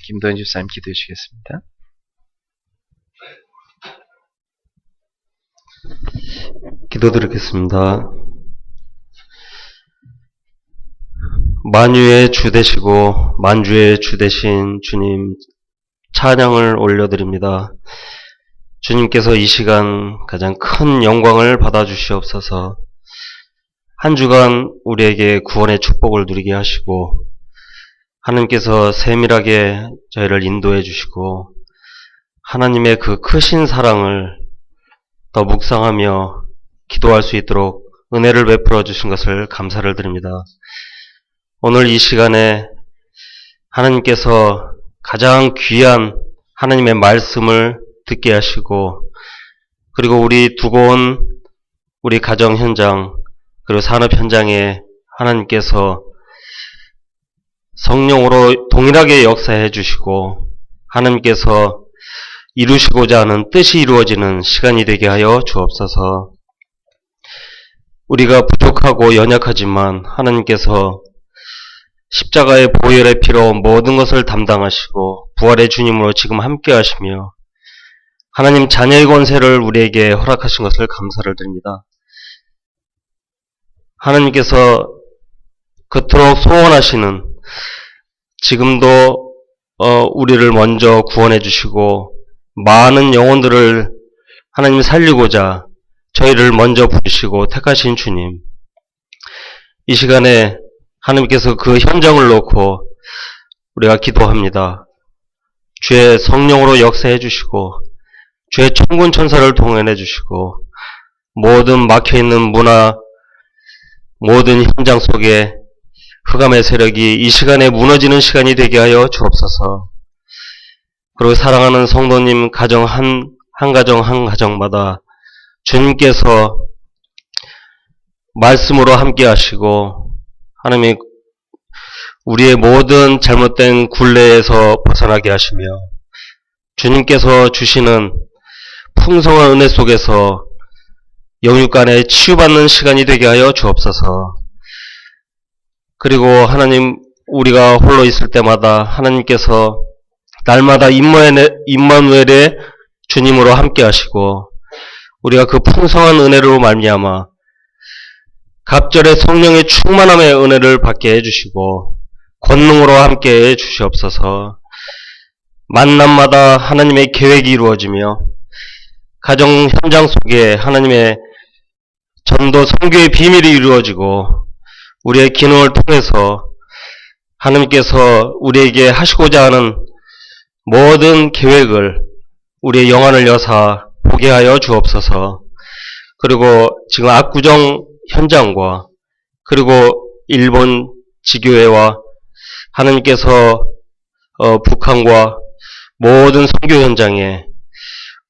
김도현 집사님 기도해 주시겠습니다. 기도드리겠습니다. 만유의 주 되시고 만주의 주 되신 주님 찬양을 올려드립니다. 주님께서 이 시간 가장 큰 영광을 받아주시옵소서. 한 주간 우리에게 구원의 축복을 누리게 하시고 하나님께서 세밀하게 저희를 인도해 주시고 하나님의 그 크신 사랑을 더 묵상하며 기도할 수 있도록 은혜를 베풀어 주신 것을 감사를 드립니다. 오늘 이 시간에 하나님께서 가장 귀한 하나님의 말씀을 듣게 하시고 그리고 우리 두고 온 우리 가정 현장 그리고 산업 현장에 하나님께서 성령으로 동일하게 역사해 주시고 하나님께서 이루시고자 하는 뜻이 이루어지는 시간이 되게 하여 주옵소서. 우리가 부족하고 연약하지만 하나님께서 십자가의 보혈의 피로 모든 것을 담당하시고 부활의 주님으로 지금 함께 하시며 하나님 자녀의 권세를 우리에게 허락하신 것을 감사를 드립니다. 하나님께서 그토록 소원하시는 지금도 우리를 먼저 구원해 주시고 많은 영혼들을 하나님 살리고자 저희를 먼저 부르시고 택하신 주님, 이 시간에 하나님께서 그 현장을 놓고 우리가 기도합니다. 주의 성령으로 역사해 주시고 주의 천군 천사를 동원해 주시고 모든 막혀있는 문화, 모든 현장 속에 흑암의 세력이 이 시간에 무너지는 시간이 되게 하여 주옵소서. 그리고 사랑하는 성도님 가정 한 가정 한 가정마다 주님께서 말씀으로 함께 하시고 하나님이 우리의 모든 잘못된 굴레에서 벗어나게 하시며 주님께서 주시는 풍성한 은혜 속에서 영육간에 치유받는 시간이 되게 하여 주옵소서. 그리고 하나님 우리가 홀로 있을 때마다 하나님께서 날마다 임마누엘의 주님으로 함께 하시고 우리가 그 풍성한 은혜로 말미암아 갑절의 성령의 충만함의 은혜를 받게 해주시고 권능으로 함께 해주시옵소서. 만남마다 하나님의 계획이 이루어지며 가정 현장 속에 하나님의 전도 선교의 비밀이 이루어지고 우리의 기능을 통해서 하나님께서 우리에게 하시고자 하는 모든 계획을 우리의 영안을 여사 보게 하여 주옵소서. 그리고 지금 압구정 현장과 그리고 일본 지교회와 하나님께서 북한과 모든 선교 현장에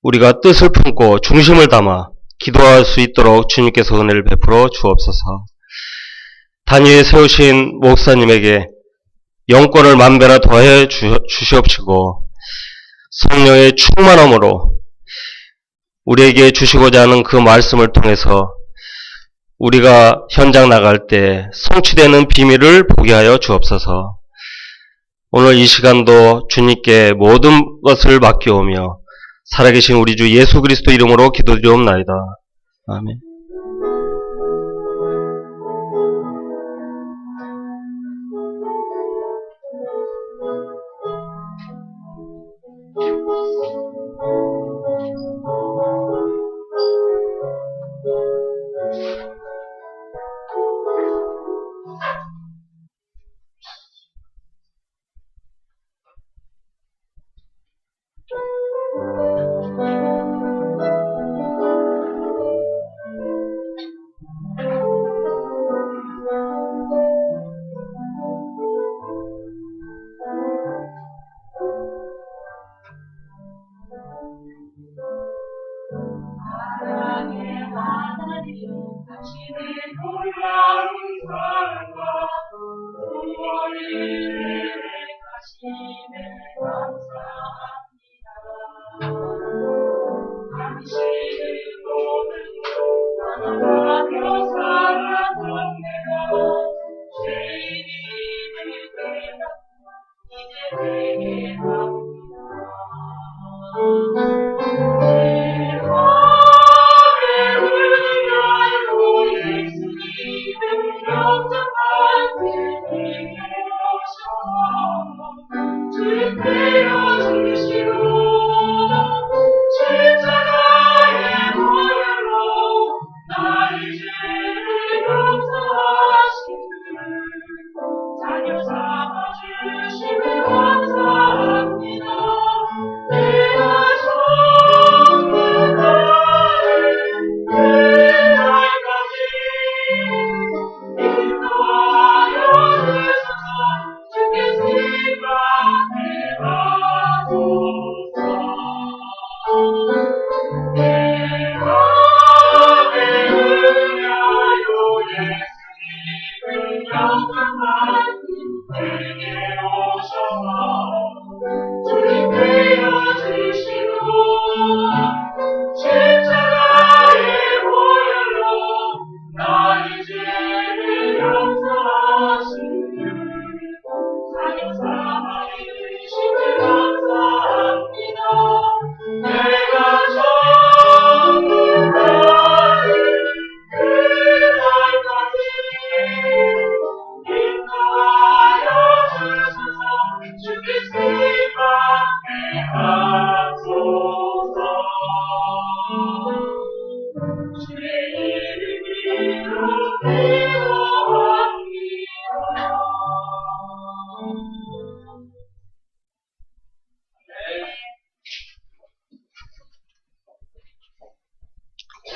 우리가 뜻을 품고 중심을 담아 기도할 수 있도록 주님께서 은혜를 베풀어 주옵소서. 단위에 세우신 목사님에게 영권을 만배나 더해 주시옵시고 성령의 충만함으로 우리에게 주시고자 하는 그 말씀을 통해서 우리가 현장 나갈 때 성취되는 비밀을 보게 하여 주옵소서. 오늘 이 시간도 주님께 모든 것을 맡겨오며 살아계신 우리 주 예수 그리스도 이름으로 기도드리옵나이다. 아멘.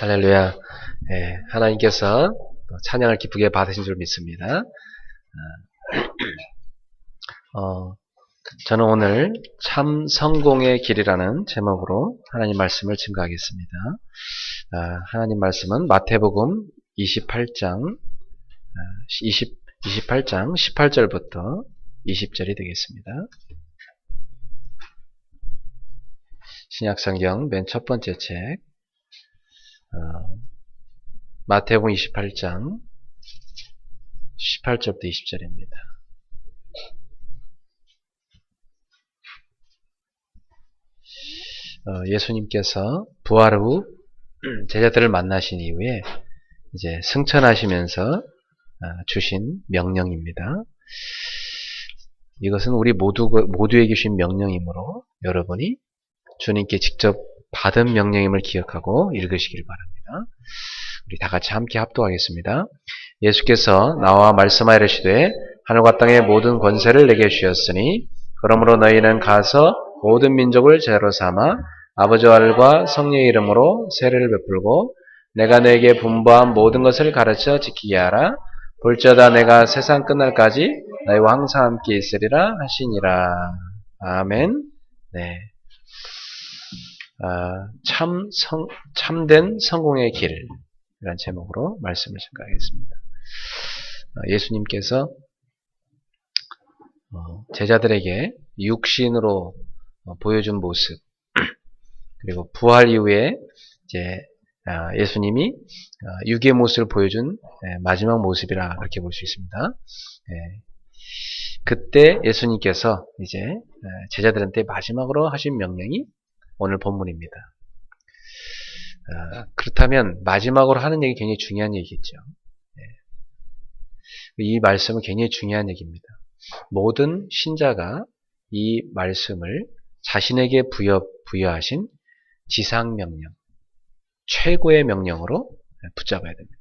할렐루야. 하나님께서 찬양을 기쁘게 받으신 줄 믿습니다. 저는 오늘 참 성공의 길이라는 제목으로 하나님 말씀을 증거하겠습니다. 하나님 말씀은 마태복음 28장 18절부터 20절이 되겠습니다. 신약성경 맨 첫 번째 책 마태복음 28장 18절부터 20절입니다. 예수님께서 부활 후 제자들을 만나신 이후에 이제 승천하시면서 주신 명령입니다. 이것은 우리 모두에게 주신 명령이므로 여러분이 주님께 직접 받은 명령임을 기억하고 읽으시길 바랍니다. 우리 다 같이 함께 합독하겠습니다. 예수께서 나와 말씀하여 이르시되 하늘과 땅의 모든 권세를 내게 주셨으니 그러므로 너희는 가서 모든 민족을 제자로 삼아 아버지와 아들과 성령의 이름으로 세례를 베풀고 내가 너에게 분부한 모든 것을 가르쳐 지키게 하라. 볼지어다 내가 세상 끝날까지 너희와 항상 함께 있으리라 하시니라. 아멘. 네. 참된 성공의 길이라는 제목으로 말씀을 증거하겠습니다. 예수님께서 제자들에게 육신으로 보여준 모습, 그리고 부활 이후에 이제 예수님이 육의 모습을 보여준 마지막 모습이라 그렇게 볼 수 있습니다. 그때 예수님께서 이제 제자들한테 마지막으로 하신 명령이 오늘 본문입니다. 그렇다면 마지막으로 하는 얘기 굉장히 중요한 얘기겠죠. 이 말씀은 굉장히 중요한 얘기입니다. 모든 신자가 이 말씀을 자신에게 부여하신 지상명령, 최고의 명령으로 붙잡아야 됩니다.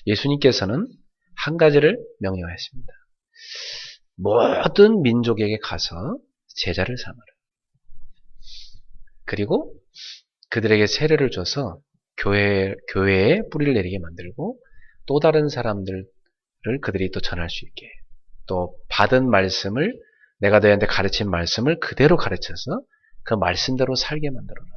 예수님께서는 한 가지를 명령하였습니다. 모든 민족에게 가서 제자를 삼으라. 그리고 그들에게 세례를 줘서 교회에 뿌리를 내리게 만들고 또 다른 사람들을 그들이 또 전할 수 있게, 또 받은 말씀을, 내가 너희한테 가르친 말씀을 그대로 가르쳐서 그 말씀대로 살게 만들어라.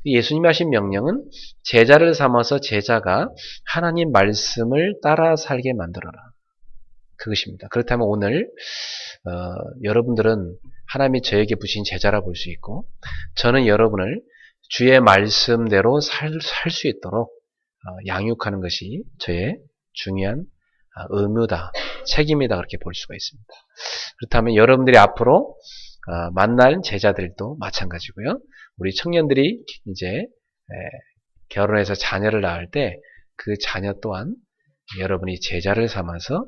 예수님이 하신 명령은 제자를 삼아서 제자가 하나님 말씀을 따라 살게 만들어라. 그것입니다. 그렇다면 오늘 여러분들은 하나님이 저에게 부신 제자라 볼 수 있고, 저는 여러분을 주의 말씀대로 살 수 있도록 양육하는 것이 저의 중요한 의무다, 책임이다 그렇게 볼 수가 있습니다. 그렇다면 여러분들이 앞으로 만날 제자들도 마찬가지고요. 우리 청년들이 이제 결혼해서 자녀를 낳을 때 그 자녀 또한 여러분이 제자를 삼아서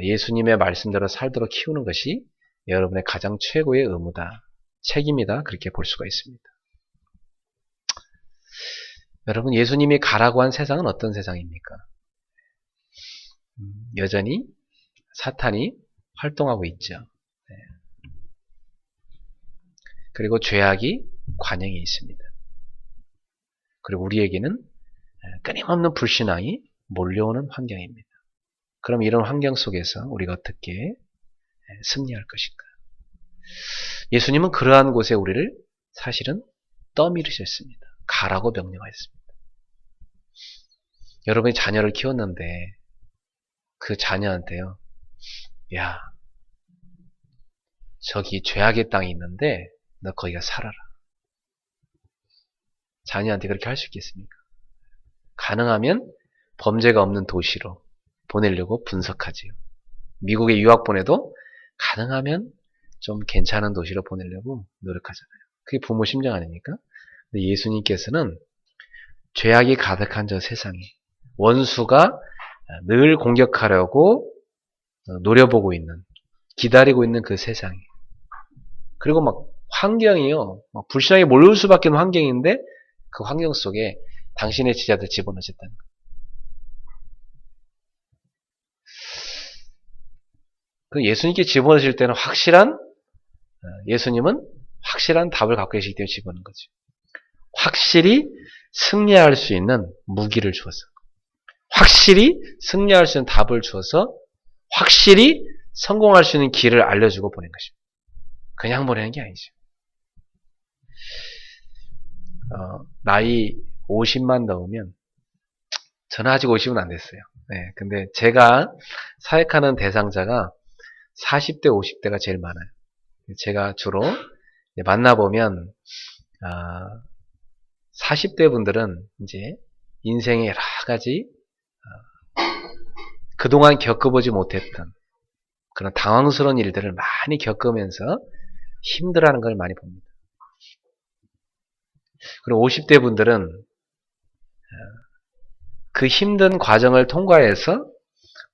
예수님의 말씀대로 살도록 키우는 것이 여러분의 가장 최고의 의무다, 책임이다 그렇게 볼 수가 있습니다. 여러분, 예수님이 가라고 한 세상은 어떤 세상입니까? 여전히 사탄이 활동하고 있죠. 그리고 죄악이 관영해 있습니다. 그리고 우리에게는 끊임없는 불신앙이 몰려오는 환경입니다. 그럼 이런 환경 속에서 우리가 어떻게 승리할 것인가? 예수님은 그러한 곳에 우리를 사실은 떠밀으셨습니다. 가라고 명령하였습니다. 여러분이 자녀를 키웠는데 그 자녀한테요, 야, 저기 죄악의 땅이 있는데 너 거기가 살아라. 자녀한테 그렇게 할 수 있겠습니까? 가능하면 범죄가 없는 도시로 보내려고 분석하지요. 미국에 유학 보내도 가능하면 좀 괜찮은 도시로 보내려고 노력하잖아요. 그게 부모 심정 아닙니까? 근데 예수님께서는 죄악이 가득한 저 세상에 원수가 늘 공격하려고 노려보고 있는, 기다리고 있는 그 세상에, 그리고 막 환경이요, 막 불신앙이 몰려올 수밖에 없는 환경인데 그 환경 속에 당신의 제자들 집어넣으셨다는 거예요. 그 예수님께 집어넣으실 때는 예수님은 확실한 답을 갖고 계시기 때문에 집어넣은 거죠. 확실히 승리할 수 있는 무기를 주어서, 확실히 승리할 수 있는 답을 주어서, 확실히 성공할 수 있는 길을 알려주고 보낸 것입니다. 그냥 보내는 게 아니죠. 나이 50만 넘으면, 저는 아직 50은 안 됐어요. 네, 근데 제가 사역하는 대상자가 40대, 50대가 제일 많아요. 제가 주로 만나보면, 40대 분들은 이제 인생의 여러 가지, 그동안 겪어보지 못했던 그런 당황스러운 일들을 많이 겪으면서 힘들어하는 걸 많이 봅니다. 그리고 50대 분들은 그 힘든 과정을 통과해서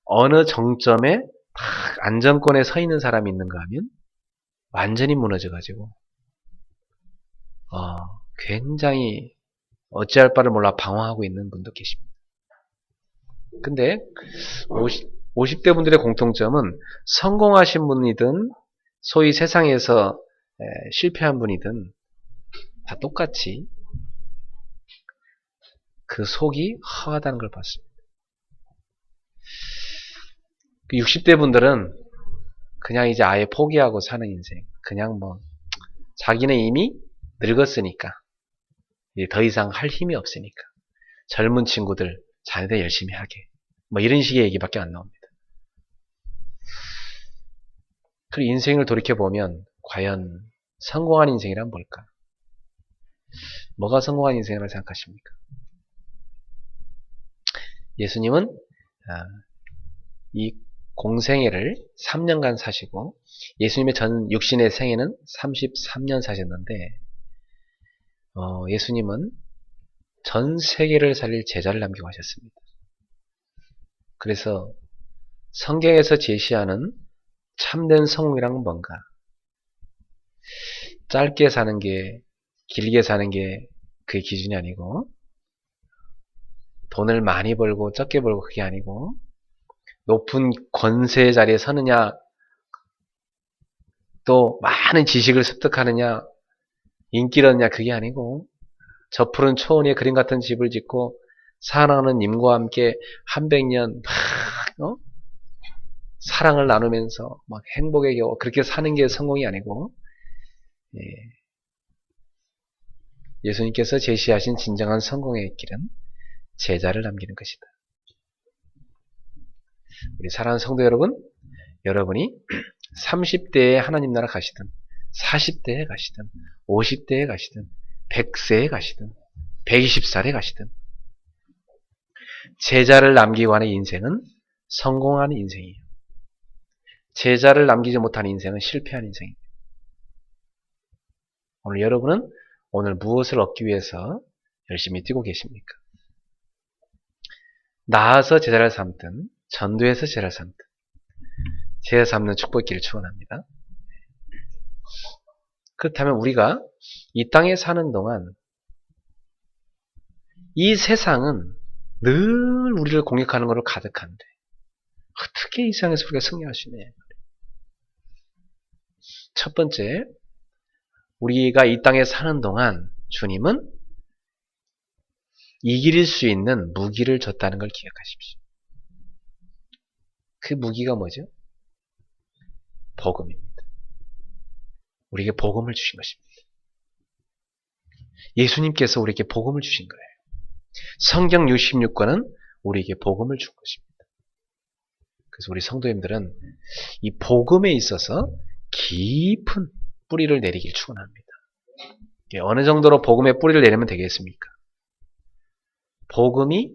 어느 정점에 딱 안정권에 서 있는 사람이 있는가 하면 완전히 무너져가지고 굉장히 어찌할 바를 몰라 방황하고 있는 분도 계십니다. 근데 50대 분들의 공통점은 성공하신 분이든 소위 세상에서 실패한 분이든 다 똑같이 그 속이 허하다는 걸 봤습니다. 60대 분들은 그냥 이제 아예 포기하고 사는 인생, 그냥 자기는 이미 늙었으니까 이제 더 이상 할 힘이 없으니까 젊은 친구들, 자네들 열심히 하게, 이런 식의 얘기밖에 안 나옵니다. 그리고 인생을 돌이켜보면 과연 성공한 인생이란 뭘까? 뭐가 성공한 인생이라고 생각하십니까? 예수님은 이 공생애를 3년간 사시고 예수님의 전 육신의 생애는 33년 사셨는데 예수님은 전 세계를 살릴 제자를 남기고 하셨습니다. 그래서 성경에서 제시하는 참된 성공이란 뭔가? 짧게 사는 게, 길게 사는 게 그게 기준이 아니고, 돈을 많이 벌고 적게 벌고 그게 아니고, 높은 권세의 자리에 서느냐, 또 많은 지식을 습득하느냐, 인기를 얻느냐 그게 아니고, 저 푸른 초원에 그림 같은 집을 짓고 사랑하는 님과 함께 한 100년 사랑을 나누면서 막 행복에 겨워 그렇게 사는 게 성공이 아니고, 예수님께서 제시하신 진정한 성공의 길은 제자를 남기는 것이다. 우리 사랑하는 성도 여러분, 여러분이 30대에 하나님 나라 가시든 40대에 가시든 50대에 가시든 100세에 가시든 120살에 가시든 제자를 남기고 하는 인생은 성공하는 인생이에요. 제자를 남기지 못한 인생은 실패한 인생입니다. 오늘 여러분은 오늘 무엇을 얻기 위해서 열심히 뛰고 계십니까? 나아서 제자를 삼든 전도해서 제자를 삼든 제자 삼는 축복기를 축원합니다. 그렇다면 우리가 이 땅에 사는 동안 이 세상은 늘 우리를 공격하는 것으로 가득한데 어떻게 이 세상에서 우리가 승리할 수 있느냐. 첫 번째, 우리가 이 땅에 사는 동안 주님은 이길 수 있는 무기를 줬다는 걸 기억하십시오. 그 무기가 뭐죠? 복음입니다. 우리에게 복음을 주신 것입니다. 예수님께서 우리에게 복음을 주신 거예요. 성경 66권은 우리에게 복음을 준 것입니다. 그래서 우리 성도님들은 이 복음에 있어서 깊은 뿌리를 내리길 축원합니다. 어느 정도로 복음의 뿌리를 내리면 되겠습니까? 복음이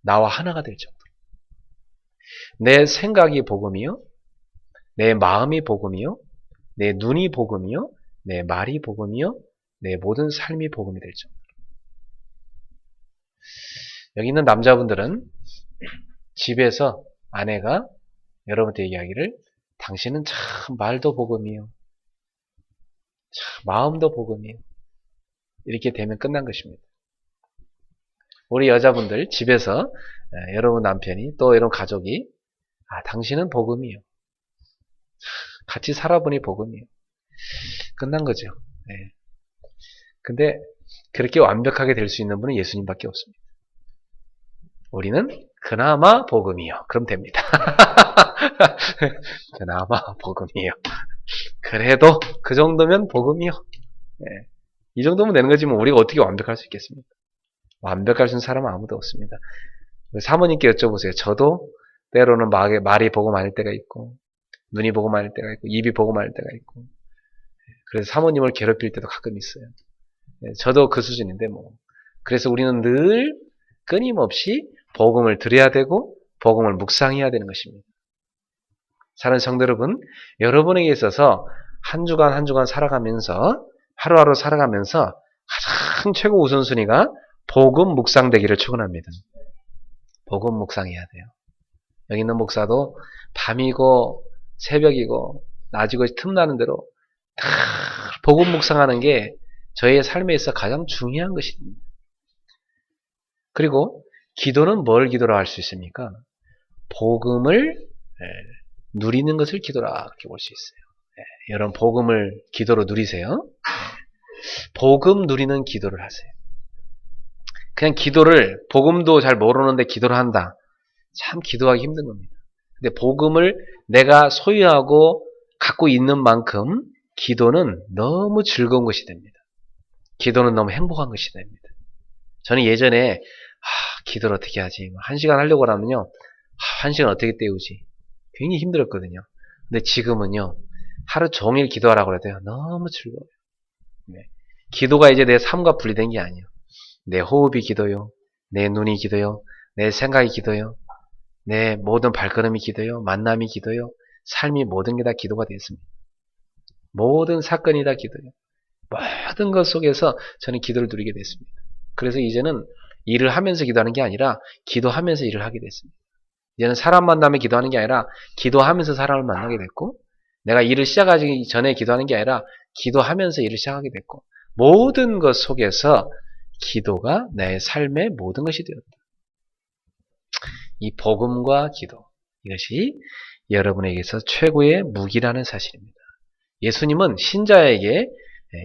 나와 하나가 될 정도로. 내 생각이 복음이요, 내 마음이 복음이요, 내 눈이 복음이요, 내 말이 복음이요, 내 모든 삶이 복음이 될 정도로. 여기 있는 남자분들은 집에서 아내가 여러분한테 얘기하기를 당신은 참 말도 복음이요, 참 마음도 복음이요. 이렇게 되면 끝난 것입니다. 우리 여자분들 집에서 여러분 남편이 또 여러분 가족이 당신은 복음이요, 같이 살아보니 복음이요. 끝난 거죠. 네. 근데 그렇게 완벽하게 될 수 있는 분은 예수님밖에 없습니다. 우리는 그나마 복음이요. 그럼 됩니다. 그나마 복음이요. 그래도 그 정도면 복음이요. 네. 이 정도면 되는 거지 뭐 우리가 어떻게 완벽할 수 있겠습니까? 완벽할 수 있는 사람은 아무도 없습니다. 사모님께 여쭤보세요. 저도 때로는 말이 복음 아닐 때가 있고 눈이 복음 아닐 때가 있고 입이 복음 아닐 때가 있고 그래서 사모님을 괴롭힐 때도 가끔 있어요. 저도 그 수준인데 뭐 그래서 우리는 늘 끊임없이 복음을 들어야 되고 복음을 묵상해야 되는 것입니다. 사랑하는 성도 여러분, 여러분에게 있어서 한 주간 한 주간 살아가면서 하루하루 살아가면서 가장 최고 우선순위가 복음 묵상되기를 축원합니다. 복음 묵상해야 돼요. 여기 있는 목사도 밤이고 새벽이고 낮이고 틈나는 대로 다 복음 묵상하는 게 저의 삶에 있어 가장 중요한 것입니다. 그리고 기도는 뭘 기도로 할 수 있습니까? 복음을 누리는 것을 기도라 그렇게 볼 수 있어요. 여러분 복음을 기도로 누리세요. 복음 누리는 기도를 하세요. 그냥 기도를 복음도 잘 모르는데 기도를 한다. 참 기도하기 힘든 겁니다. 근데 복음을 내가 소유하고 갖고 있는 만큼 기도는 너무 즐거운 것이 됩니다. 기도는 너무 행복한 것이 됩니다. 저는 예전에 기도를 어떻게 하지? 1시간 하려고 하면요. 1시간 어떻게 때우지? 굉장히 힘들었거든요. 근데 지금은요. 하루 종일 기도하라고 해도요. 너무 즐거워요. 네. 기도가 이제 내 삶과 분리된 게 아니에요. 내 호흡이 기도요. 내 눈이 기도요. 내 생각이 기도요. 내 모든 발걸음이 기도요. 만남이 기도요. 삶이 모든 게 다 기도가 되었습니다. 모든 사건이 다 기도요. 모든 것 속에서 저는 기도를 누리게 됐습니다. 그래서 이제는 일을 하면서 기도하는 게 아니라 기도하면서 일을 하게 됐습니다. 이제는 사람 만나면 기도하는 게 아니라 기도하면서 사람을 만나게 됐고 내가 일을 시작하기 전에 기도하는 게 아니라 기도하면서 일을 시작하게 됐고 모든 것 속에서 기도가 내 삶의 모든 것이 되었다. 이 복음과 기도 이것이 여러분에게서 최고의 무기라는 사실입니다. 예수님은 신자에게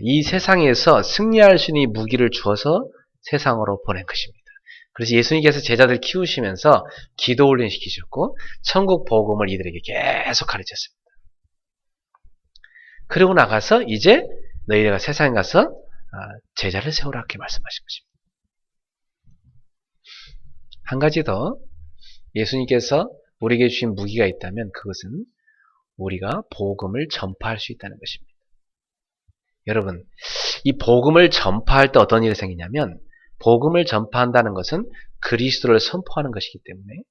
이 세상에서 승리할 수 있는 무기를 주어서 세상으로 보낸 것입니다. 그래서 예수님께서 제자들 키우시면서 기도 훈련시키셨고 천국 복음을 이들에게 계속 가르쳤습니다. 그러고 나가서 이제 너희가 세상에 가서 제자를 세우라 이렇게 말씀하신 것입니다. 한 가지 더 예수님께서 우리에게 주신 무기가 있다면 그것은 우리가 복음을 전파할 수 있다는 것입니다. 여러분, 이 복음을 전파할 때 어떤 일이 생기냐면 복음을 전파한다는 것은 그리스도를 선포하는 것이기 때문에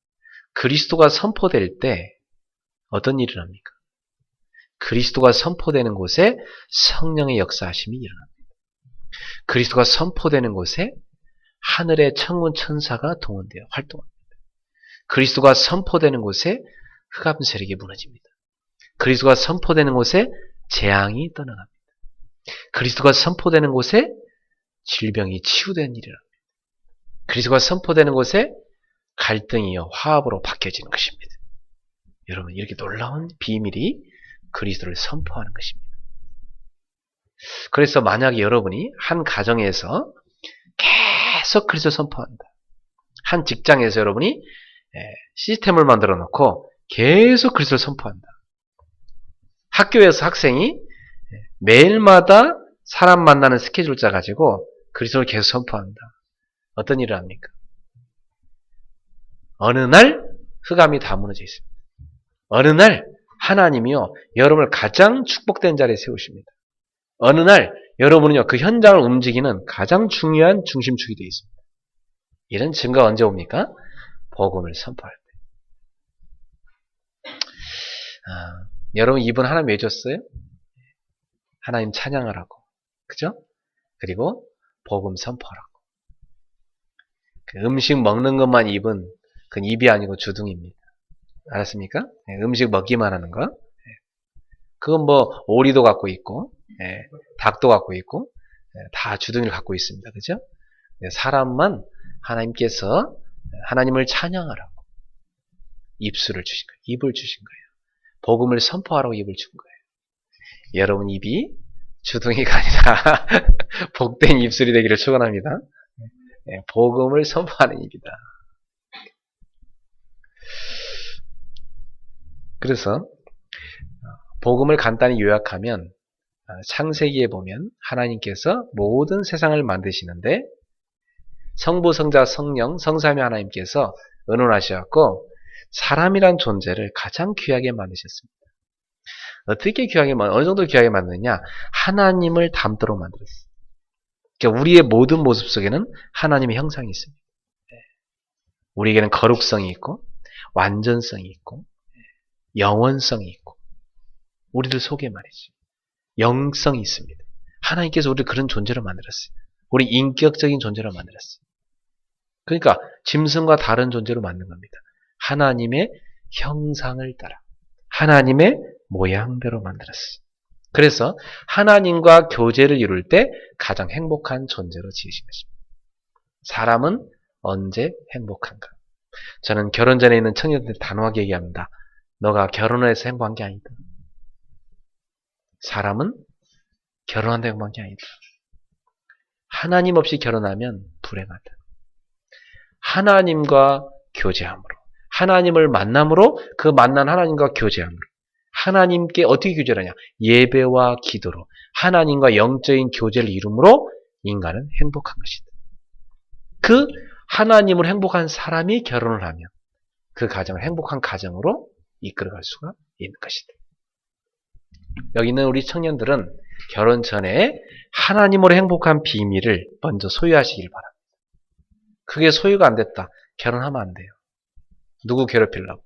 그리스도가 선포될 때 어떤 일을 합니까? 그리스도가 선포되는 곳에 성령의 역사하심이 일어납니다. 그리스도가 선포되는 곳에 하늘의 천군 천사가 동원되어 활동합니다. 그리스도가 선포되는 곳에 흑암 세력이 무너집니다. 그리스도가 선포되는 곳에 재앙이 떠나갑니다. 그리스도가 선포되는 곳에 질병이 치유된 일이랍니다. 그리스도가 선포되는 곳에 갈등이요 화합으로 바뀌어지는 것입니다. 여러분, 이렇게 놀라운 비밀이 그리스도를 선포하는 것입니다. 그래서 만약에 여러분이 한 가정에서 계속 그리스도를 선포한다. 한 직장에서 여러분이 시스템을 만들어 놓고 계속 그리스도를 선포한다. 학교에서 학생이 매일마다 사람 만나는 스케줄 짜가지고 그리스도를 계속 선포한다. 어떤 일을 합니까? 어느 날 흑암이 다 무너져 있습니다. 어느 날 하나님이요 여러분을 가장 축복된 자리에 세우십니다. 어느 날 여러분은요 그 현장을 움직이는 가장 중요한 중심축이 되어 있습니다. 이런 증거가 언제 옵니까? 복음을 선포할 때. 여러분 이분 하나님 왜 줬어요? 하나님 찬양하라고. 그죠? 그리고 복음 선포하라고. 그 음식 먹는 것만 입은 그건 입이 아니고 주둥이입니다. 알았습니까? 음식 먹기만 하는 거. 그건 뭐 오리도 갖고 있고 닭도 갖고 있고 다 주둥이를 갖고 있습니다. 그죠? 사람만 하나님께서 하나님을 찬양하라고 입술을 주신 거예요. 입을 주신 거예요. 복음을 선포하라고 입을 준 거예요. 여러분 입이 주둥이가 아니라 복된 입술이 되기를 축원합니다. 복음을 선포하는 입이다. 그래서 복음을 간단히 요약하면 창세기에 보면 하나님께서 모든 세상을 만드시는데 성부, 성자, 성령, 성삼위 하나님께서 의논하셔갖고 사람이란 존재를 가장 귀하게 만드셨습니다. 어떻게 귀하게 어느 정도 귀하게 만드느냐? 하나님을 닮도록 만들었어요. 그러니까 우리의 모든 모습 속에는 하나님의 형상이 있습니다. 우리에게는 거룩성이 있고 완전성이 있고 영원성이 있고 우리들 속에 말이죠. 영성이 있습니다. 하나님께서 우리를 그런 존재로 만들었어요. 우리 인격적인 존재로 만들었어요. 그러니까 짐승과 다른 존재로 만든 겁니다. 하나님의 형상을 따라 하나님의 모양대로 만들었어요. 그래서 하나님과 교제를 이룰 때 가장 행복한 존재로 지으신 것입니다. 사람은 언제 행복한가? 저는 결혼 전에 있는 청년들 단호하게 얘기합니다. 너가 결혼을 해서 행복한 게 아니다. 사람은 결혼한다고 행복한 게 아니다. 하나님 없이 결혼하면 불행하다. 하나님과 교제함으로 하나님을 만남으로 그 만난 하나님과 교제함으로 하나님께 어떻게 교제를 하냐? 예배와 기도로 하나님과 영적인 교제를 이룸으로 인간은 행복한 것이다. 그 하나님을 행복한 사람이 결혼을 하면 그 가정을 행복한 가정으로 이끌어갈 수가 있는 것이다. 여기 있는 우리 청년들은 결혼 전에 하나님으로 행복한 비밀을 먼저 소유하시길 바랍니다. 그게 소유가 안 됐다. 결혼하면 안 돼요. 누구 괴롭히려고?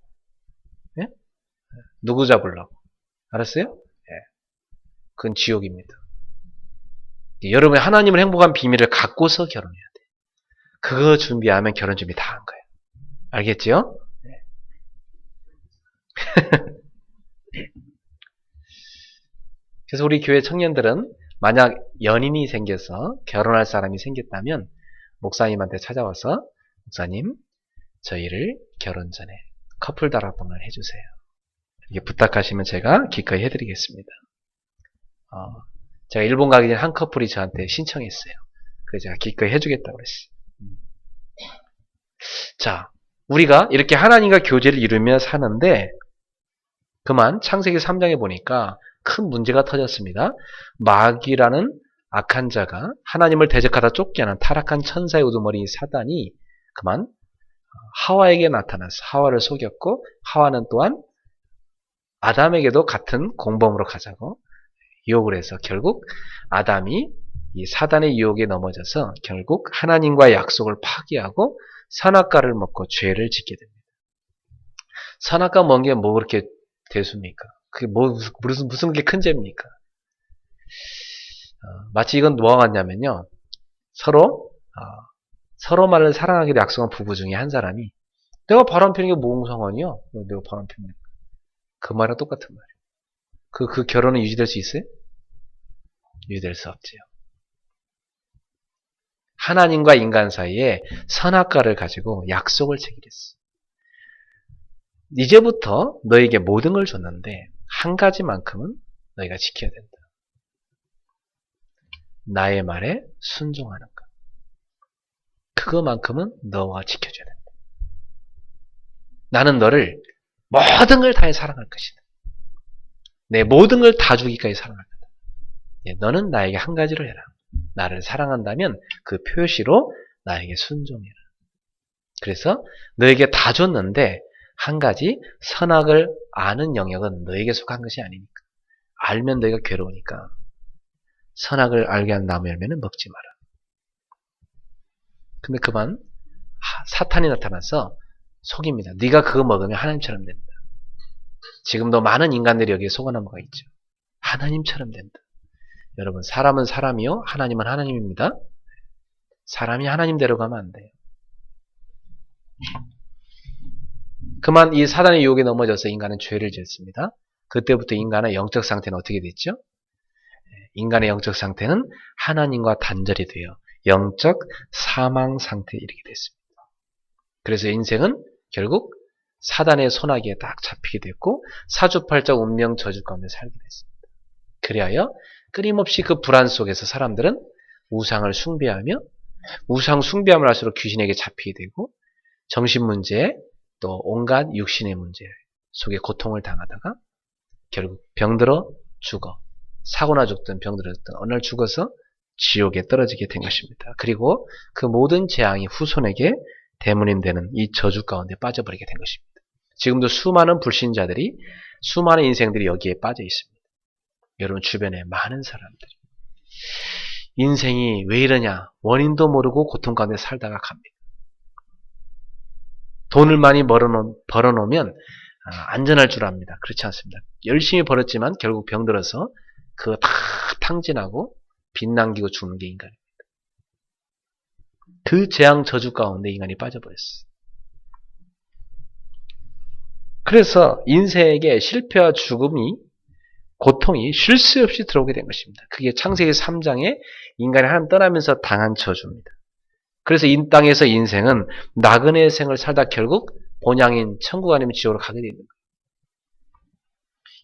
예? 누구 잡으려고? 알았어요? 예. 그건 지옥입니다. 여러분이 하나님을 행복한 비밀을 갖고서 결혼해야 돼요. 그거 준비하면 결혼 준비 다 한 거예요. 알겠죠? 네. 그래서 우리 교회 청년들은 만약 연인이 생겨서 결혼할 사람이 생겼다면 목사님한테 찾아와서 목사님 저희를 결혼 전에 커플 다락방을 해주세요. 이렇게 부탁하시면 제가 기꺼이 해드리겠습니다. 제가 일본 가기 전에 한 커플이 저한테 신청했어요. 그래서 제가 기꺼이 해주겠다고 그랬어요. 자, 우리가 이렇게 하나님과 교제를 이루며 사는데 그만 창세기 3장에 보니까 큰 문제가 터졌습니다. 마귀라는 악한 자가 하나님을 대적하다 쫓겨난 타락한 천사의 우두머리 사단이 그만 하와에게 나타나서 하와를 속였고 하와는 또한 아담에게도 같은 공범으로 가자고 유혹을 해서 결국 아담이 이 사단의 유혹에 넘어져서 결국 하나님과의 약속을 파기하고 선악과를 먹고 죄를 짓게 됩니다. 선악과 먹은 게 뭐 그렇게 대수입니까? 그게 무슨 게 큰 죄입니까? 마치 이건 뭐와 같냐면요. 서로만을 사랑하기로 약속한 부부 중에 한 사람이 내가 바람 피는 게 몽상하냐? 내가 바람 피는 그 말이랑 똑같은 말이에요. 그 결혼은 유지될 수 있어요? 유지될 수 없지요. 하나님과 인간 사이에 선악과를 가지고 약속을 체결했어. 이제부터 너에게 모든 걸 줬는데 한 가지만큼은 너희가 지켜야 된다. 나의 말에 순종하는 것. 그거만큼은 너와 지켜줘야 된다. 나는 너를 모든 걸 다해 사랑할 것이다. 내 모든 걸 다 주기까지 사랑할 거다. 너는 나에게 한 가지를 해라. 나를 사랑한다면 그 표시로 나에게 순종해라. 그래서 너에게 다 줬는데 한 가지 선악을 아는 영역은 너에게 속한 것이 아니니까. 알면 너희가 괴로우니까 선악을 알게 한 나무 열매는 먹지 마라. 근데 그만 사탄이 나타나서 속입니다. 네가 그거 먹으면 하나님처럼 된다. 지금도 많은 인간들이 여기에 속아 넘어가 있죠. 하나님처럼 된다. 여러분, 사람은 사람이요, 하나님은 하나님입니다. 사람이 하나님대로 가면 안 돼요. 그만 이 사단의 유혹에 넘어져서 인간은 죄를 지었습니다. 그때부터 인간의 영적 상태는 어떻게 됐죠? 인간의 영적 상태는 하나님과 단절이 되어 영적 사망 상태에 이르게 됐습니다. 그래서 인생은 결국 사단의 손아귀에 딱 잡히게 됐고 사주팔자 운명 저주 가운데 살게 됐습니다. 그리하여 끊임없이 그 불안 속에서 사람들은 우상을 숭배하며 우상 숭배함을 할수록 귀신에게 잡히게 되고 정신문제 또 온갖 육신의 문제 속에 고통을 당하다가 결국 병들어 죽어 사고나 죽든 병들어 죽든 어느 날 죽어서 지옥에 떨어지게 된 것입니다. 그리고 그 모든 재앙이 후손에게 대문임 되는 이 저주 가운데 빠져버리게 된 것입니다. 지금도 수많은 불신자들이 수많은 인생들이 여기에 빠져 있습니다. 여러분 주변에 많은 사람들이 인생이 왜 이러냐 원인도 모르고 고통 가운데 살다가 갑니다. 돈을 많이 벌어놓으면 안전할 줄 압니다. 그렇지 않습니다. 열심히 벌었지만 결국 병들어서 그거 다 탕진하고 빚 남기고 죽는 게 인간입니다. 그 재앙 저주 가운데 인간이 빠져버렸어요. 그래서 인생에게 실패와 죽음이 고통이 쉴 새 없이 들어오게 된 것입니다. 그게 창세기 3장에 인간이 하나님 떠나면서 당한 저주입니다. 그래서 이 땅에서 인생은 나그네의 생을 살다 결국 본향인 천국 아니면 지옥으로 가게 되는 거예요.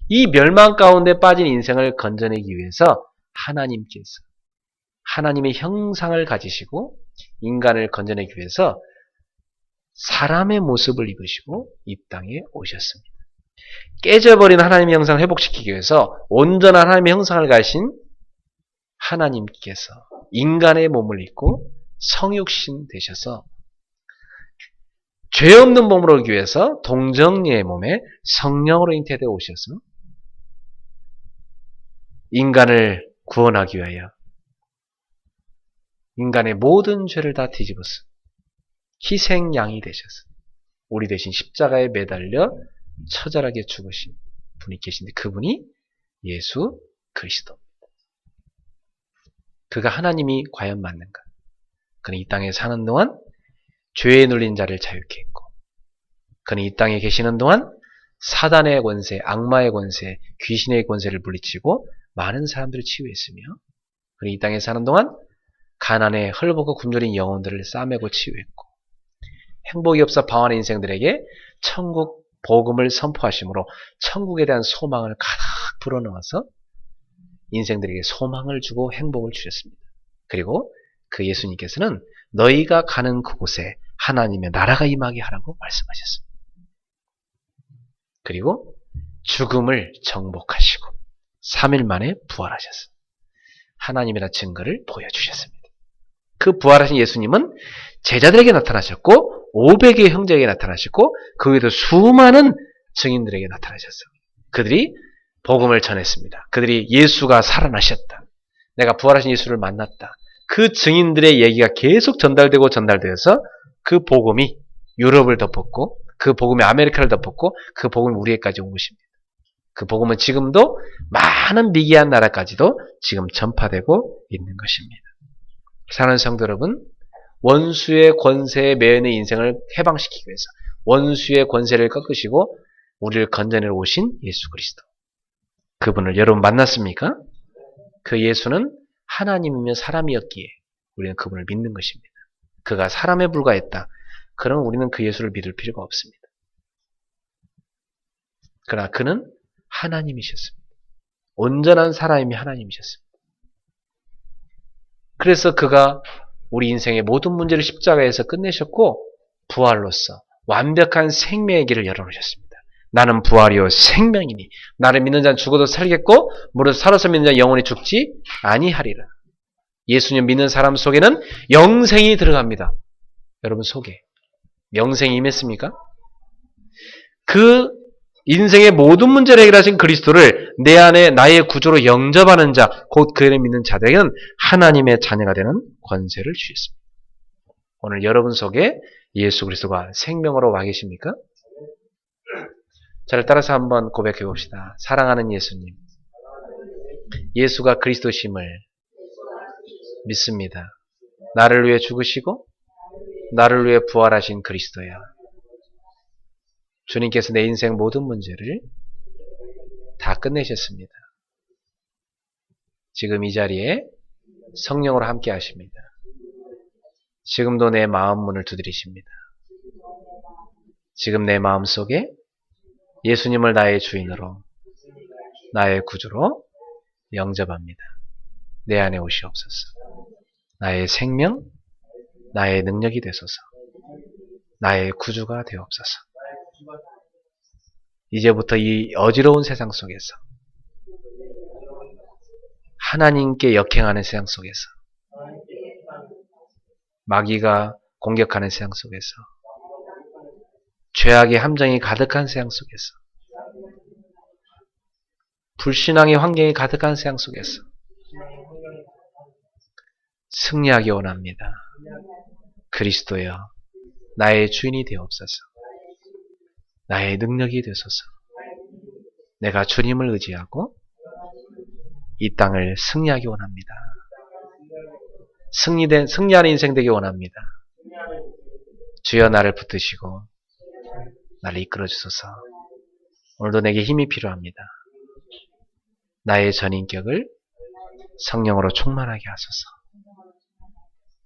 이 멸망 가운데 빠진 인생을 건져내기 위해서 하나님께서 하나님의 형상을 가지시고 인간을 건져내기 위해서 사람의 모습을 입으시고 이 땅에 오셨습니다. 깨져버린 하나님의 형상을 회복시키기 위해서 온전한 하나님의 형상을 가신 하나님께서 인간의 몸을 입고 성육신 되셔서 죄 없는 몸으로 오기 위해서 동정녀의 몸에 성령으로 잉태되어 오셔서 인간을 구원하기 위하여 인간의 모든 죄를 다 뒤집어서 희생양이 되셔서 우리 대신 십자가에 매달려 처절하게 죽으신 분이 계신데 그분이 예수 그리스도입니다. 그가 하나님이 과연 맞는가? 그는 이 땅에 사는 동안 죄에 눌린 자를 자유케 했고 그는 이 땅에 계시는 동안 사단의 권세, 악마의 권세, 귀신의 권세를 물리치고 많은 사람들을 치유했으며 그는 이 땅에 사는 동안 가난에 헐벗고 굶주린 영혼들을 싸매고 치유했고 행복이 없어 방황하는 인생들에게 천국 복음을 선포하심으로 천국에 대한 소망을 가득 불어넣어서 인생들에게 소망을 주고 행복을 주셨습니다. 그리고 그 예수님께서는 너희가 가는 그곳에 하나님의 나라가 임하게 하라고 말씀하셨습니다. 그리고 죽음을 정복하시고 3일 만에 부활하셨습니다. 하나님이라는 증거를 보여주셨습니다. 그 부활하신 예수님은 제자들에게 나타나셨고 500의 형제에게 나타나셨고 그 외에도 수많은 증인들에게 나타나셨어요. 그들이 복음을 전했습니다. 그들이 예수가 살아나셨다. 내가 부활하신 예수를 만났다. 그 증인들의 얘기가 계속 전달되고 전달되어서 그 복음이 유럽을 덮었고 그 복음이 아메리카를 덮었고 그 복음이 우리에게까지 온 것입니다. 그 복음은 지금도 많은 미개한 나라까지도 지금 전파되고 있는 것입니다. 사랑하는 성도 여러분, 원수의 권세에 매여 있는 인생을 해방시키기 위해서 원수의 권세를 꺾으시고 우리를 건져내러 오신 예수 그리스도. 그분을 여러분 만났습니까? 그 예수는 하나님이며 사람이었기에 우리는 그분을 믿는 것입니다. 그가 사람에 불과했다. 그럼 우리는 그 예수를 믿을 필요가 없습니다. 그러나 그는 하나님이셨습니다. 온전한 사람이 하나님이셨습니다. 그래서 그가 우리 인생의 모든 문제를 십자가에서 끝내셨고 부활로서 완벽한 생명의 길을 열어놓으셨습니다. 나는 부활이요 생명이니 나를 믿는 자는 죽어도 살겠고 무릇 살아서 믿는 자는 영원히 죽지 아니하리라. 예수님 믿는 사람 속에는 영생이 들어갑니다. 여러분 속에 영생이 임했습니까? 그 인생의 모든 문제를 해결하신 그리스도를 내 안에 나의 구조로 영접하는 자, 곧 그를 믿는 자들에게는 하나님의 자녀가 되는 권세를 주셨습니다. 오늘 여러분 속에 예수 그리스도가 생명으로 와 계십니까? 저를 따라서 한번 고백해 봅시다. 사랑하는 예수님, 예수가 그리스도심을 믿습니다. 나를 위해 죽으시고 나를 위해 부활하신 그리스도야. 주님께서 내 인생 모든 문제를 다 끝내셨습니다. 지금 이 자리에 성령으로 함께 하십니다. 지금도 내 마음 문을 두드리십니다. 지금 내 마음 속에 예수님을 나의 주인으로, 나의 구주로 영접합니다. 내 안에 오시옵소서. 나의 생명, 나의 능력이 되소서. 나의 구주가 되옵소서. 이제부터 이 어지러운 세상 속에서 하나님께 역행하는 세상 속에서 마귀가 공격하는 세상 속에서 죄악의 함정이 가득한 세상 속에서 불신앙의 환경이 가득한 세상 속에서 승리하기 원합니다. 그리스도여, 나의 주인이 되옵소서. 나의 능력이 되소서. 내가 주님을 의지하고 이 땅을 승리하기 원합니다. 승리하는 인생 되기 원합니다. 주여 나를 붙드시고 나를 이끌어 주소서. 오늘도 내게 힘이 필요합니다. 나의 전인격을 성령으로 충만하게 하소서.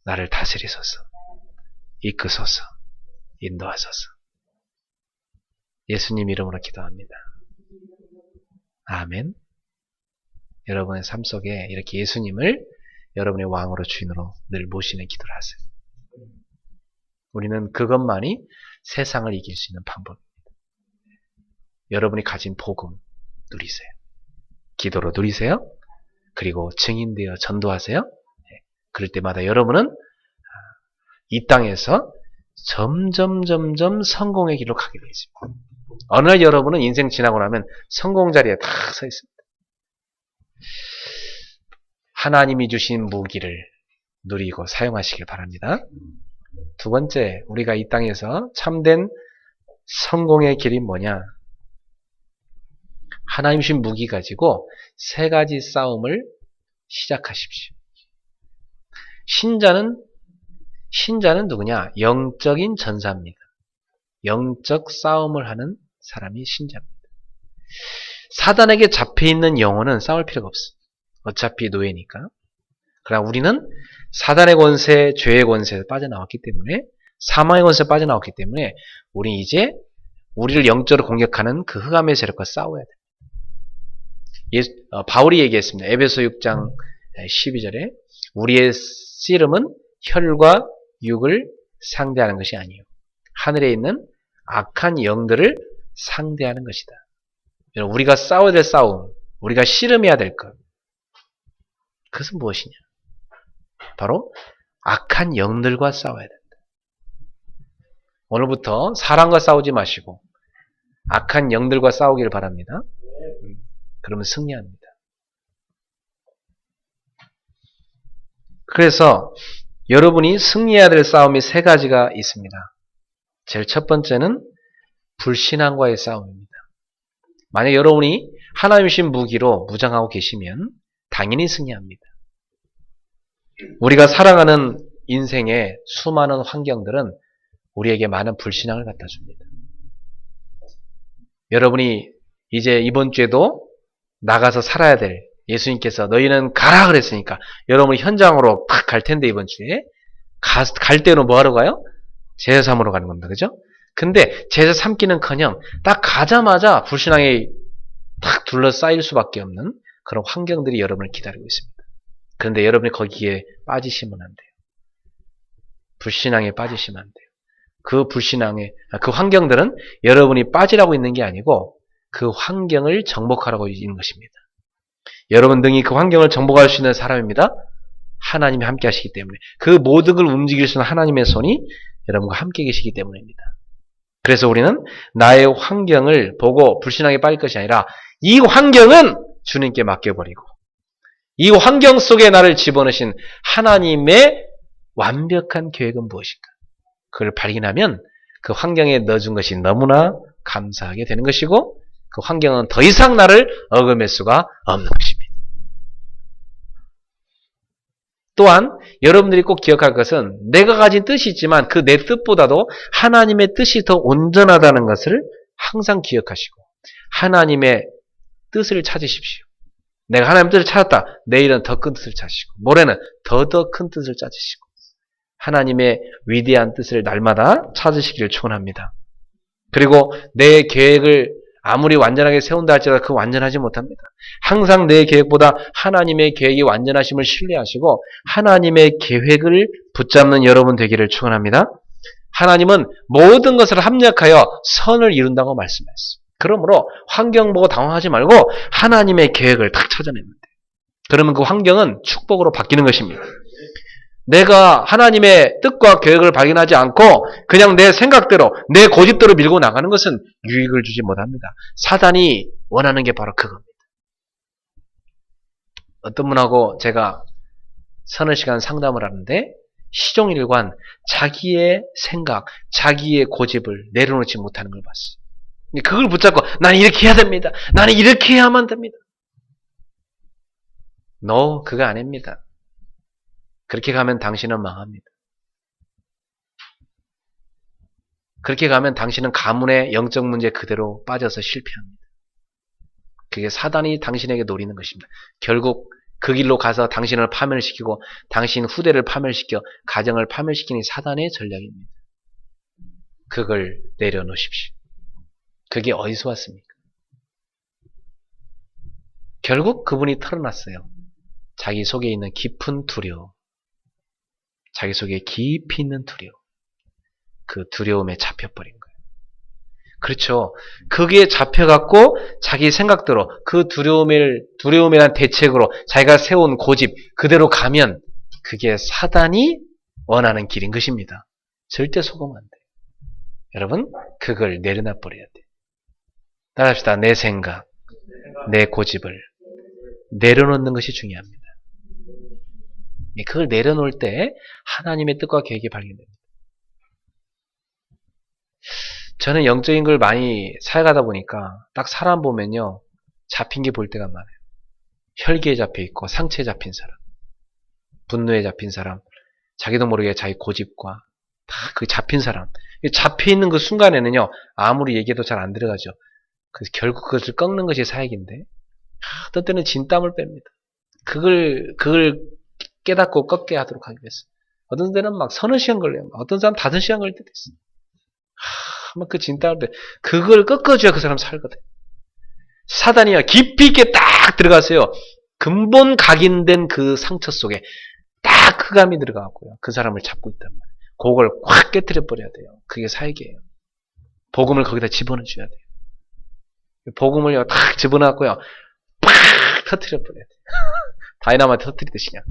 나를 다스리소서. 이끄소서. 인도하소서. 예수님 이름으로 기도합니다. 아멘. 여러분의 삶 속에 이렇게 예수님을 여러분의 왕으로 주인으로 늘 모시는 기도를 하세요. 우리는 그것만이 세상을 이길 수 있는 방법입니다. 여러분이 가진 복음 누리세요. 기도로 누리세요. 그리고 증인되어 전도하세요. 그럴 때마다 여러분은 이 땅에서 점점 성공의 길로 가게 되어 있습니다. 어느 날 여러분은 인생 지나고 나면 성공 자리에 다 서 있습니다. 하나님이 주신 무기를 누리고 사용하시길 바랍니다. 두 번째, 우리가 이 땅에서 참된 성공의 길이 뭐냐? 하나님 주신 무기 가지고 세 가지 싸움을 시작하십시오. 신자는 누구냐? 영적인 전사입니다. 영적 싸움을 하는 사람이 신자입니다. 사단에게 잡혀있는 영혼은 싸울 필요가 없어요. 어차피 노예니까. 그러나 우리는 사단의 권세, 죄의 권세에서 빠져나왔기 때문에, 사망의 권세에서 빠져나왔기 때문에 우리 이제 우리를 영적으로 공격하는 그 흑암의 세력과 싸워야 돼요. 바울이 얘기했습니다. 에베소 6장 12절에 우리의 씨름은 혈과 육을 상대하는 것이 아니에요. 하늘에 있는 악한 영들을 상대하는 것이다. 우리가 싸워야 될 싸움, 우리가 씨름해야 될 것, 그것은 무엇이냐? 바로 악한 영들과 싸워야 된다. 오늘부터 사람과 싸우지 마시고 악한 영들과 싸우기를 바랍니다. 그러면 승리합니다. 그래서 여러분이 승리해야 될 싸움이 세 가지가 있습니다. 제일 첫 번째는 불신앙과의 싸움입니다. 만약 여러분이 하나님 신 무기로 무장하고 계시면 당연히 승리합니다. 우리가 살아가는 인생의 수많은 환경들은 우리에게 많은 불신앙을 갖다 줍니다. 여러분이 이제 이번 주에도 나가서 살아야 될, 예수님께서 너희는 가라 그랬으니까 여러분이 현장으로 탁 갈 텐데, 이번 주에 갈 때는 뭐 하러 가요? 제사 삼으러 가는 겁니다. 그죠? 근데 제사 삼기는커녕 딱 가자마자 불신앙에 탁 둘러싸일 수밖에 없는 그런 환경들이 여러분을 기다리고 있습니다. 그런데 여러분이 거기에 빠지시면 안 돼요. 불신앙에 빠지시면 안 돼요. 그 환경들은 여러분이 빠지라고 있는 게 아니고 그 환경을 정복하라고 있는 것입니다. 여러분 등이 그 환경을 정복할 수 있는 사람입니다. 하나님이 함께 하시기 때문에. 그 모든 걸 움직일 수 있는 하나님의 손이 여러분과 함께 계시기 때문입니다. 그래서 우리는 나의 환경을 보고 불신앙에 빠질 것이 아니라 이 환경은 주님께 맡겨버리고 이 환경 속에 나를 집어넣으신 하나님의 완벽한 계획은 무엇인가? 그걸 발견하면 그 환경에 넣어준 것이 너무나 감사하게 되는 것이고 그 환경은 더 이상 나를 어금할 수가 없는 것입니다. 또한 여러분들이 꼭 기억할 것은 내가 가진 뜻이 있지만 그 내 뜻보다도 하나님의 뜻이 더 온전하다는 것을 항상 기억하시고 하나님의 뜻을 찾으십시오. 내가 하나님의 뜻을 찾았다. 내일은 더 큰 뜻을 찾으시고 모레는 더 큰 뜻을 찾으시고 하나님의 위대한 뜻을 날마다 찾으시기를 축원합니다. 그리고 내 계획을 아무리 완전하게 세운다 할지라도 그 완전하지 못합니다. 항상 내 계획보다 하나님의 계획이 완전하심을 신뢰하시고 하나님의 계획을 붙잡는 여러분 되기를 축원합니다. 하나님은 모든 것을 합력하여 선을 이룬다고 말씀했어요. 그러므로 환경 보고 당황하지 말고 하나님의 계획을 딱 찾아내면 돼요. 그러면 그 환경은 축복으로 바뀌는 것입니다. 내가 하나님의 뜻과 계획을 발견하지 않고 그냥 내 생각대로 내 고집대로 밀고 나가는 것은 유익을 주지 못합니다. 사단이 원하는 게 바로 그겁니다. 어떤 분하고 제가 서너 시간 상담을 하는데 시종일관 자기의 생각, 자기의 고집을 내려놓지 못하는 걸 봤어요. 그걸 붙잡고 나는 이렇게 해야 됩니다. 나는 이렇게 해야만 됩니다. No, 그거 아닙니다. 그렇게 가면 당신은 망합니다. 그렇게 가면 당신은 가문의 영적 문제 그대로 빠져서 실패합니다. 그게 사단이 당신에게 노리는 것입니다. 결국 그 길로 가서 당신을 파멸시키고 당신 후대를 파멸시켜 가정을 파멸시키는 사단의 전략입니다. 그걸 내려놓으십시오. 그게 어디서 왔습니까? 결국 그분이 털어놨어요. 자기 속에 있는 깊은 두려움. 자기 속에 깊이 있는 두려움. 그 두려움에 잡혀버린 거예요. 그렇죠. 거기에 잡혀갖고 자기 생각대로 그 두려움에 대한 대책으로 자기가 세운 고집 그대로 가면 그게 사단이 원하는 길인 것입니다. 절대 속으면 안 돼요. 여러분, 그걸 내려놔 버려야 돼요. 따라합시다. 내 생각, 내 고집을 내려놓는 것이 중요합니다. 그걸 내려놓을 때 하나님의 뜻과 계획이 발견됩니다. 저는 영적인 걸 많이 사역하다 보니까 딱 사람 보면요. 잡힌 게 볼 때가 많아요. 혈기에 잡혀 있고 상처에 잡힌 사람, 분노에 잡힌 사람, 자기도 모르게 자기 고집과 다 그 잡힌 사람. 잡혀 있는 그 순간에는요. 아무리 얘기해도 잘 안 들어가죠. 그래서 결국 그것을 꺾는 것이 사역인데 어떤 때는 진땀을 뺍니다. 그걸 깨닫고 꺾게 하도록 하기 위해서. 어떤 때는 막 서너 시간 걸려요. 어떤 사람 5시간 걸릴 때도 있어요. 막 그 진땀을 빼. 그걸 꺾어줘야 그 사람 살거든. 사단이야 깊이 있게 딱 들어가세요. 근본 각인된 그 상처 속에 딱 흑암이 들어가고요. 그 사람을 잡고 있단 말이에요. 그걸 확 깨뜨려 버려야 돼요. 그게 사역이에요. 복음을 거기다 집어넣어 줘야 돼요. 복음을요 딱 집어넣고요. 팍 터뜨려 버려야 돼요. 다이나마이트 터뜨리듯이 그냥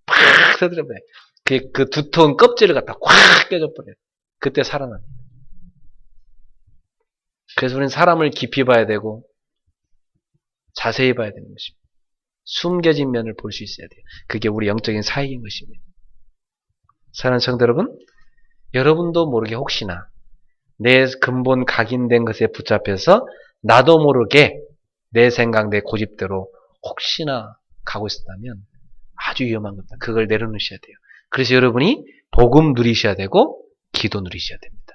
팍 터뜨려 버려요. 그 두터운 껍질을 갖다 확 깨져 버려요. 그때 살아납니다. 그래서 우리는 사람을 깊이 봐야 되고 자세히 봐야 되는 것입니다. 숨겨진 면을 볼 수 있어야 돼요. 그게 우리 영적인 사역인 것입니다. 사랑하는 성도 여러분, 여러분도 모르게 혹시나 내 근본 각인된 것에 붙잡혀서 나도 모르게 내 생각, 내 고집대로 혹시나 가고 있었다면 아주 위험한 겁니다. 그걸 내려놓으셔야 돼요. 그래서 여러분이 복음 누리셔야 되고 기도 누리셔야 됩니다.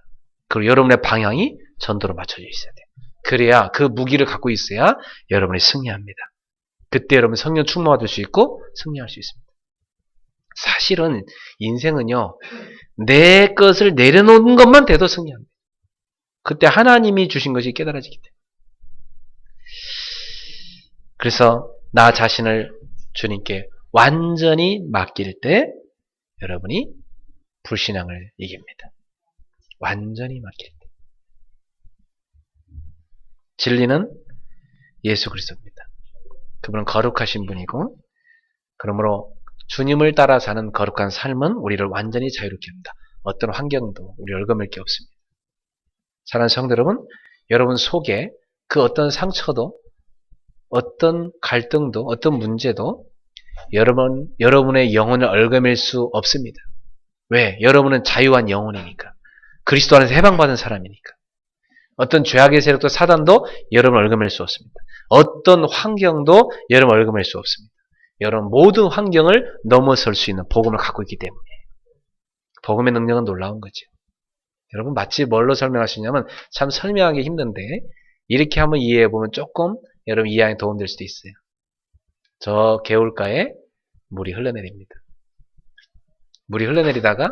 그리고 여러분의 방향이 전도로 맞춰져 있어야 돼요. 그래야 그 무기를 갖고 있어야 여러분이 승리합니다. 그때 여러분 성령 충만받을 수 있고 승리할 수 있습니다. 사실은 인생은요, 내 것을 내려놓은 것만 돼도 승리합니다. 그때 하나님이 주신 것이 깨달아지기 때문에. 그래서 나 자신을 주님께 완전히 맡길 때 여러분이 불신앙을 이깁니다. 완전히 맡길 때. 진리는 예수 그리스도입니다. 그분은 거룩하신 분이고, 그러므로 주님을 따라 사는 거룩한 삶은 우리를 완전히 자유롭게 합니다. 어떤 환경도 우리 얽어맬 게 없습니다. 사랑하는 성도 여러분, 여러분 속에 그 어떤 상처도, 어떤 갈등도, 어떤 문제도 여러분의 영혼을 얽어맬 수 없습니다. 왜? 여러분은 자유한 영혼이니까. 그리스도 안에서 해방받은 사람이니까. 어떤 죄악의 세력도 사단도 여러분을 얽어맬 수 없습니다. 어떤 환경도 여러분을 얽어맬 수 없습니다. 여러분 모든 환경을 넘어설 수 있는 복음을 갖고 있기 때문에. 복음의 능력은 놀라운 거죠. 여러분 마치 뭘로 설명할 수 있냐면 참 설명하기 힘든데 이렇게 한번 이해해보면 조금 여러분 이해하는 도움될 수도 있어요. 저 개울가에 물이 흘러내립니다. 물이 흘러내리다가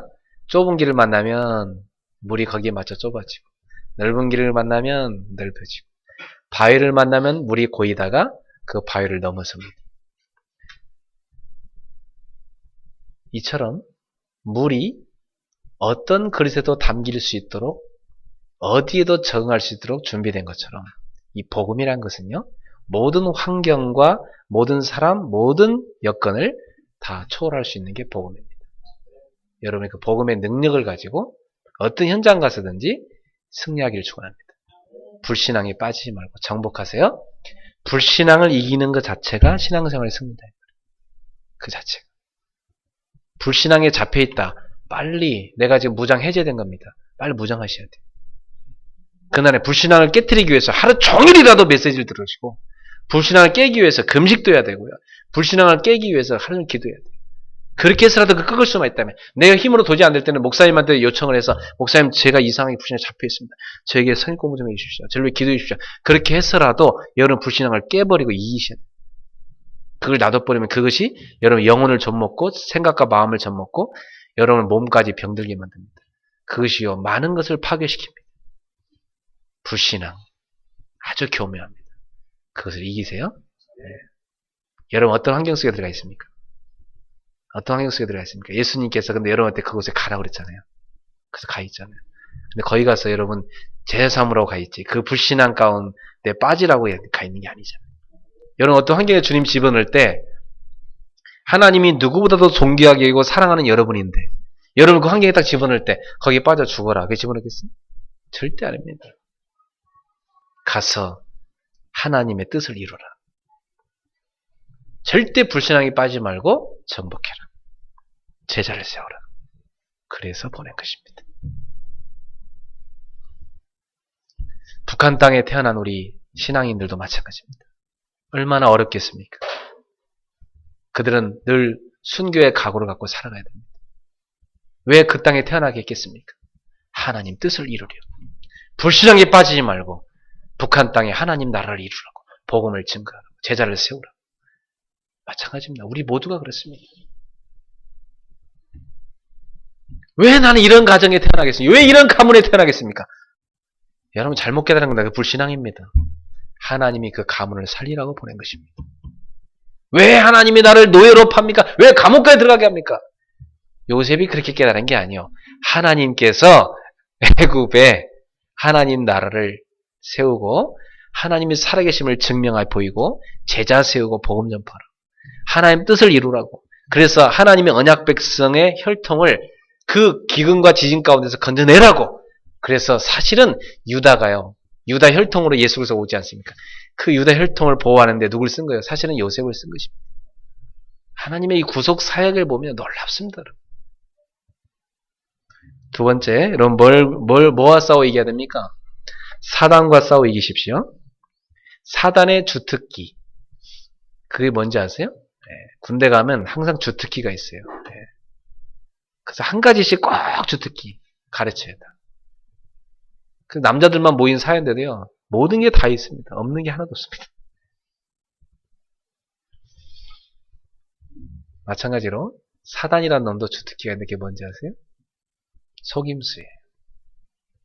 좁은 길을 만나면 물이 거기에 맞춰 좁아지고 넓은 길을 만나면 넓어지고 바위를 만나면 물이 고이다가 그 바위를 넘어섭니다. 이처럼 물이 어떤 그릇에도 담길 수 있도록 어디에도 적응할 수 있도록 준비된 것처럼 이 복음이란 것은요, 모든 환경과 모든 사람, 모든 여건을 다 초월할 수 있는 게 복음입니다. 여러분의 그 복음의 능력을 가지고 어떤 현장 가서든지 승리하기를 축원합니다. 불신앙에 빠지지 말고 정복하세요. 불신앙을 이기는 것 자체가 신앙생활의 승리다. 그 자체가. 불신앙에 잡혀있다. 빨리 내가 지금 무장 해제된 겁니다. 빨리 무장하셔야 돼요. 그날에 불신앙을 깨뜨리기 위해서 하루 종일이라도 메시지를 들으시고 불신앙을 깨기 위해서 금식도 해야 되고요. 불신앙을 깨기 위해서 하루 종일 기도해야 돼요. 그렇게 해서라도 그 끊을 수만 있다면 내가 힘으로 도저히 안 될 때는 목사님한테 요청을 해서 목사님 제가 이상하게 불신앙에 잡혀 있습니다. 저에게 선입 공부 좀 해주십시오. 저를 위해 기도해 주십시오. 그렇게 해서라도 여러분 불신앙을 깨버리고 이기셔야 돼요. 그걸 놔둬버리면 그것이 여러분 영혼을 젖먹고 생각과 마음을 젖먹고 여러분 몸까지 병들게 만듭니다. 그것이요 많은 것을 파괴시킵니다. 불신앙 아주 교묘합니다. 그것을 이기세요. 네. 여러분 어떤 환경 속에 들어가 있습니까? 어떤 환경 속에 들어가 있습니까? 예수님께서 근데 여러분한테 그곳에 가라고 그랬잖아요. 그래서 가 있잖아요. 근데 거기 가서 여러분 제사 삼으라고 가 있지. 그 불신앙 가운데 빠지라고 가 있는 게 아니잖아요. 여러분 어떤 환경에 주님 집어넣을 때 하나님이 누구보다도 존귀하게 여기고 사랑하는 여러분인데 여러분 그 환경에 딱 집어넣을 때 거기에 빠져 죽어라. 그게 집어넣겠습니까? 절대 아닙니다. 가서 하나님의 뜻을 이루라. 절대 불신앙에 빠지지 말고 정복해라. 제자를 세워라. 그래서 보낸 것입니다. 북한 땅에 태어난 우리 신앙인들도 마찬가지입니다. 얼마나 어렵겠습니까? 그들은 늘 순교의 각오를 갖고 살아가야 됩니다. 왜 그 땅에 태어나게 했겠습니까? 하나님 뜻을 이루려. 불신앙에 빠지지 말고 북한 땅에 하나님 나라를 이루라고 복음을 증거하라고 제자를 세우라고. 마찬가지입니다. 우리 모두가 그렇습니다. 왜 나는 이런 가정에 태어나겠습니까? 왜 이런 가문에 태어나겠습니까? 여러분 잘못 깨달은 겁니다. 그 불신앙입니다. 하나님이 그 가문을 살리라고 보낸 것입니다. 왜 하나님이 나를 노예로 팝니까? 왜 감옥까지 들어가게 합니까? 요셉이 그렇게 깨달은 게 아니에요. 하나님께서 애굽에 하나님 나라를 세우고 하나님이 살아계심을 증명해 보이고 제자 세우고 복음 전파하라. 하나님 뜻을 이루라고. 그래서 하나님의 언약 백성의 혈통을 그 기근과 지진 가운데서 건져내라고. 그래서 사실은 유다가요. 유다 혈통으로 예수 그리스도가 오지 않습니까? 그 유다 혈통을 보호하는데 누굴 쓴 거예요? 사실은 요셉을 쓴 것입니다. 하나님의 이 구속 사역을 보면 놀랍습니다. 두 번째, 여러분 뭐와 싸워 이겨야 됩니까? 사단과 싸워 이기십시오. 사단의 주특기. 그게 뭔지 아세요? 군대 가면 항상 주특기가 있어요. 그래서 한 가지씩 꼭 주특기 가르쳐야 돼. 그 남자들만 모인 사회인데도요, 모든 게 다 있습니다. 없는 게 하나도 없습니다. 마찬가지로 사단이라는 놈도 주특기가 있는 게 뭔지 아세요? 속임수예요.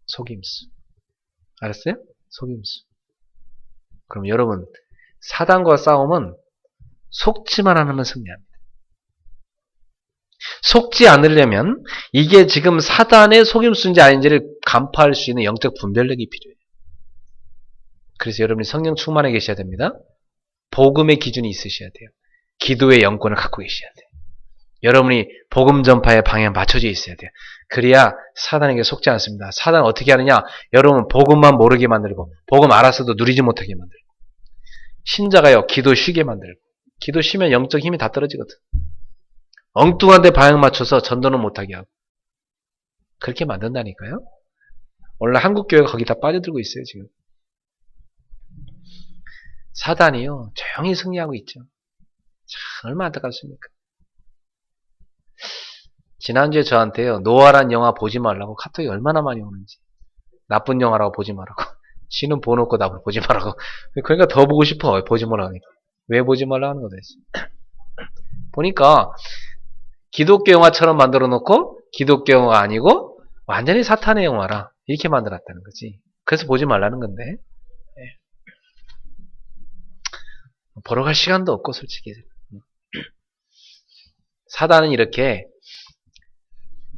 속임수. 알았어요? 속임수. 그럼 여러분, 사단과 싸움은 속지만 않으면 승리합니다. 속지 않으려면 이게 지금 사단의 속임수인지 아닌지를 간파할 수 있는 영적 분별력이 필요해요. 그래서 여러분이 성령 충만해 계셔야 됩니다. 복음의 기준이 있으셔야 돼요. 기도의 영권을 갖고 계셔야 돼요. 여러분이 복음 전파의 방향에 맞춰져 있어야 돼요. 그래야 사단에게 속지 않습니다. 사단은 어떻게 하느냐? 여러분 복음만 모르게 만들고 복음 알았어도 누리지 못하게 만들고 신자가요 기도 쉬게 만들고 기도 쉬면 영적 힘이 다 떨어지거든. 엉뚱한 데 방향 맞춰서 전도는 못하게 하고 그렇게 만든다니까요. 오늘 한국교회가 거기 다 빠져들고 있어요. 지금 사단이요 조용히 승리하고 있죠. 참 얼마나 안타깝습니까? 지난주에 저한테요 노아란 영화 보지 말라고 카톡이 얼마나 많이 오는지. 나쁜 영화라고 보지 말라고. 신은 보놓고 나를 보지 말라고. 그러니까 더 보고 싶어. 보지 말라고 하니까. 왜 보지 말라고 하는 거다. 보니까 기독교 영화처럼 만들어 놓고 기독교 영화가 아니고 완전히 사탄의 영화라 이렇게 만들었다는 거지. 그래서 보지 말라는 건데 보러 갈 시간도 없고 솔직히 사단은 이렇게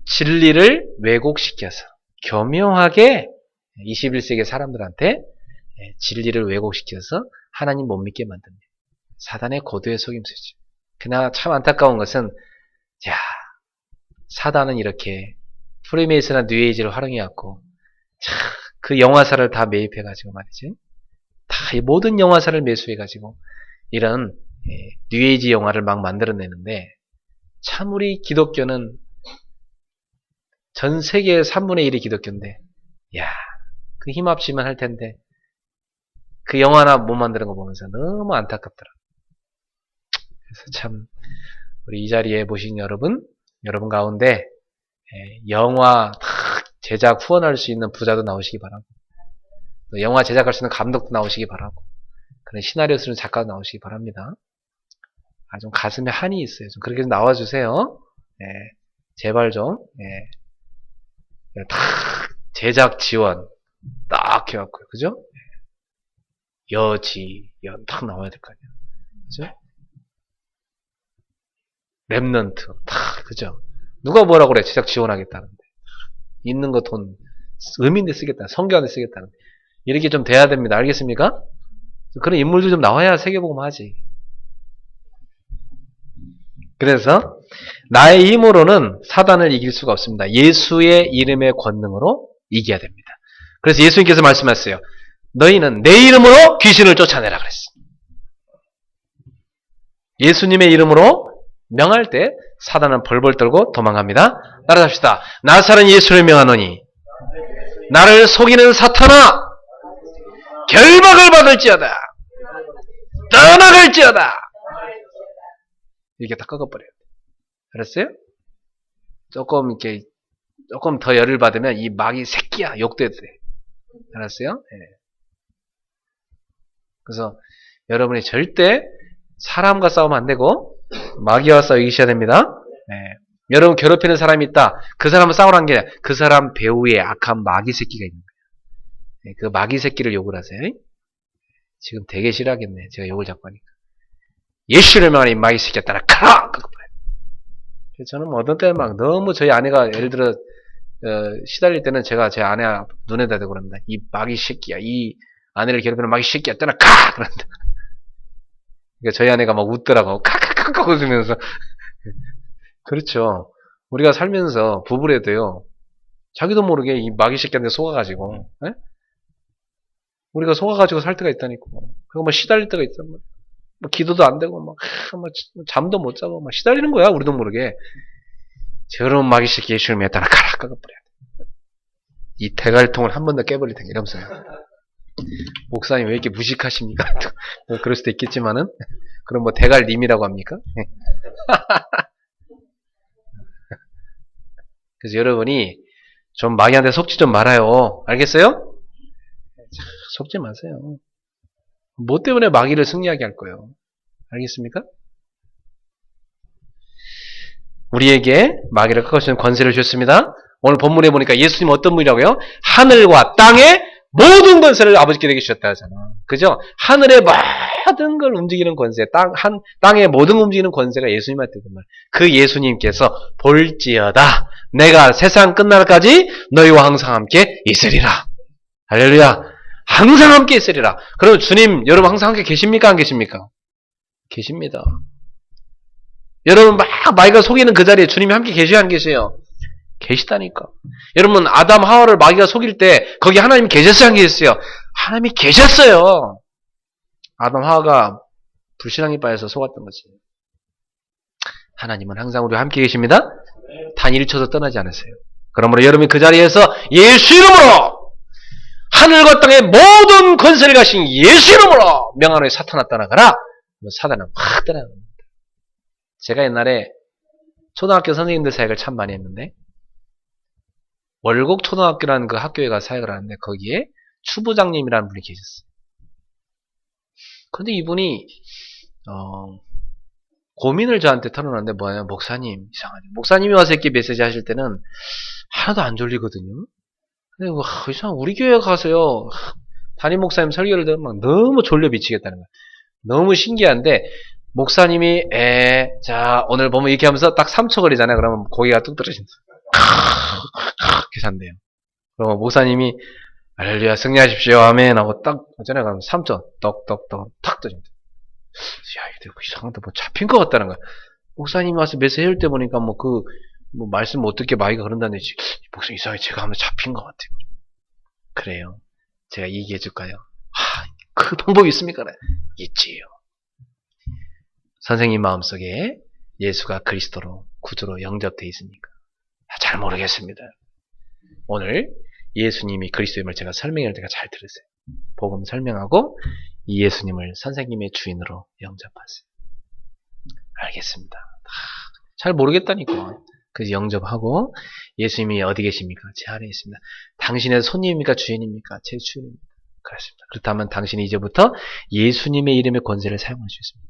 진리를 왜곡시켜서 교묘하게 21세기 사람들한테 진리를 왜곡시켜서 하나님 못 믿게 만듭니다. 사단의 고도의 속임수죠. 그러나 참 안타까운 것은 자, 사단은 이렇게 프리메이슨이나 뉴에이지를 활용해갖고 그 영화사를 다 매입해가지고 말이지 다 이 모든 영화사를 매수해가지고 이런 뉴에이지 영화를 막 만들어내는데 참 우리 기독교는 전 세계의 3분의 1이 기독교인데 야, 그 힘 합치면 할 텐데 그 영화 하나 못 만드는 거 보면서 너무 안타깝더라. 그래서 참 우리 이 자리에 보신 여러분 가운데 영화 제작 후원할 수 있는 부자도 나오시기 바라고 또 영화 제작할 수 있는 감독도 나오시기 바라고 그런 시나리오 쓰는 작가도 나오시기 바랍니다. 좀 가슴에 한이 있어요. 좀 그렇게 좀 나와주세요. 제발 좀 제작 지원 딱 해갖고요. 그죠? 여지연 딱 나와야 될 거 아니야. 그죠? 랩넌트 딱 그죠? 누가 뭐라고 그래? 제작 지원하겠다는데 있는 거 돈 의미인데 쓰겠다. 성교하는데 쓰겠다는데 이렇게 좀 돼야 됩니다. 알겠습니까? 그런 인물들 좀 나와야 세계복음 하지. 그래서 나의 힘으로는 사단을 이길 수가 없습니다. 예수의 이름의 권능으로 이겨야 됩니다. 그래서 예수님께서 말씀하셨어요. 너희는 내 이름으로 귀신을 쫓아내라 그랬어요. 예수님의 이름으로 명할 때 사단은 벌벌 떨고 도망갑니다. 따라잡시다. 나사렛 예수를 명하노니 나를 속이는 사탄아 결박을 받을지어다. 떠나갈지어다. 이렇게 다 꺾어버려요. 알았어요? 조금 더 열을 받으면 이 마귀 새끼야 욕도 해도 돼. 알았어요? 그래서 여러분이 절대 사람과 싸우면 안 되고 마귀와 싸우셔야 됩니다. 여러분 괴롭히는 사람이 있다. 그 사람은 싸우라는 게 아니라 그 사람 배후에 악한 마귀 새끼가 있는 거예요. 그 마귀 새끼를 욕을 하세요. 지금 되게 싫어하겠네. 제가 욕을 자꾸 하니까. 예수를 명하니 마귀 새끼야 따라 가라! 저는 뭐 어떤 때는 막 너무 저희 아내가 예를 들어 시달릴 때는 제가 제 아내 눈에다 대고 그럽니다. 이 마귀 새끼야. 이 아내를 괴롭히는 마귀 새끼야 따라 가! 그런다. 그러니까 저희 아내가 막 웃더라고. 카카카카 웃으면서. 그렇죠. 우리가 살면서 부부래도요. 자기도 모르게 이 마귀 새끼한테 속아가지고 우리가 속아가지고 살 때가 있다니까. 그거 뭐 시달릴 때가 있단 말이야. 뭐 기도도 안 되고 막 잠도 못 자고 막 시달리는 거야. 우리도 모르게. 저런 마귀 새끼 예수를 믿었다나 가라 깎아버려야 돼. 이 대갈통을 한 번 더 깨버릴 테니 이러면서요. 목사님 왜 이렇게 무식하십니까? 뭐 그럴 수도 있겠지만은 그럼 뭐 대갈님이라고 합니까? 그래서 여러분이 좀 마귀한테 속지 좀 말아요. 알겠어요? 속지 마세요. 뭐 때문에 마귀를 승리하게 할 거예요? 알겠습니까? 우리에게 마귀를 꺾을 수 있는 권세를 주셨습니다. 오늘 본문에 보니까 예수님 어떤 분이라고요? 하늘과 땅의 모든 권세를 아버지께 내게 주셨다 하잖아. 그죠? 하늘의 모든 걸 움직이는 권세, 땅의 모든 걸 움직이는 권세가 예수님한테 있단 말이에요. 그 예수님께서 볼지어다. 내가 세상 끝날까지 너희와 항상 함께 있으리라. 할렐루야. 항상 함께 있으리라. 그럼 주님, 여러분 항상 함께 계십니까? 안 계십니까? 계십니다. 여러분 막 마귀가 속이는 그 자리에 주님이 함께 계셔야 안 계세요? 계시다니까. 여러분 아담 하와를 마귀가 속일 때 거기 하나님이 계셨어요? 안 계셨어요? 하나님이 계셨어요. 아담 하와가 불신앙에 빠져서 속았던 거지. 하나님은 항상 우리와 함께 계십니다. 단 1초도 떠나지 않으세요. 그러므로 여러분이 그 자리에서 예수 이름으로 하늘과 땅의 모든 권세를 가신 예수 이름으로 명하노니 사탄아 떠나가라. 사단은 확 떠나갑니다. 제가 옛날에 초등학교 선생님들 사역을 참 많이 했는데 월곡 초등학교라는 그 학교에 가서 사역을 하는데 거기에 추부장님이라는 분이 계셨어요. 그런데 이분이 고민을 저한테 털어놨는데 뭐냐면 목사님 이상하네. 목사님이 와서 이렇게 메시지 하실 때는 하나도 안 졸리거든요. 근데 이상 우리 교회 가서요 담임 목사님 설교를 들으면 막 너무 졸려 미치겠다는 거예요. 너무 신기한데 목사님이 자 오늘 보면 이렇게 하면서 딱 3초 걸리잖아요. 그러면 고개가 뚝 떨어진다. 이렇게 산대요. 그러면 목사님이 할렐루야 승리하십시오 아멘 하고 딱 하잖아요. 그러면 3초 떡떡떡 탁 떨어진다. 야 이거 이상한데 뭐 잡힌 것 같다는 거야. 목사님이 와서 메시지 해올 때 보니까 뭐 말씀 어떻게 마귀가 그런다는데 목사님 이상하게 제가 하면 잡힌 것 같아요. 그래요. 제가 얘기해 줄까요? 그 방법이 있습니까? 있지요. 선생님 마음속에 예수가 그리스도로 구주로 영접되어 있습니까? 잘 모르겠습니다. 오늘 예수님이 그리스도임을 제가 설명할 때가 잘 들으세요. 복음 설명하고 이 예수님을 선생님의 주인으로 영접하세요. 알겠습니다. 잘 모르겠다니까. 그래서 영접하고 예수님이 어디 계십니까? 제 안에 있습니다. 당신의 손님입니까? 주인입니까? 제 주인입니다. 그렇습니다. 그렇다면 당신이 이제부터 예수님의 이름의 권세를 사용할 수 있습니다.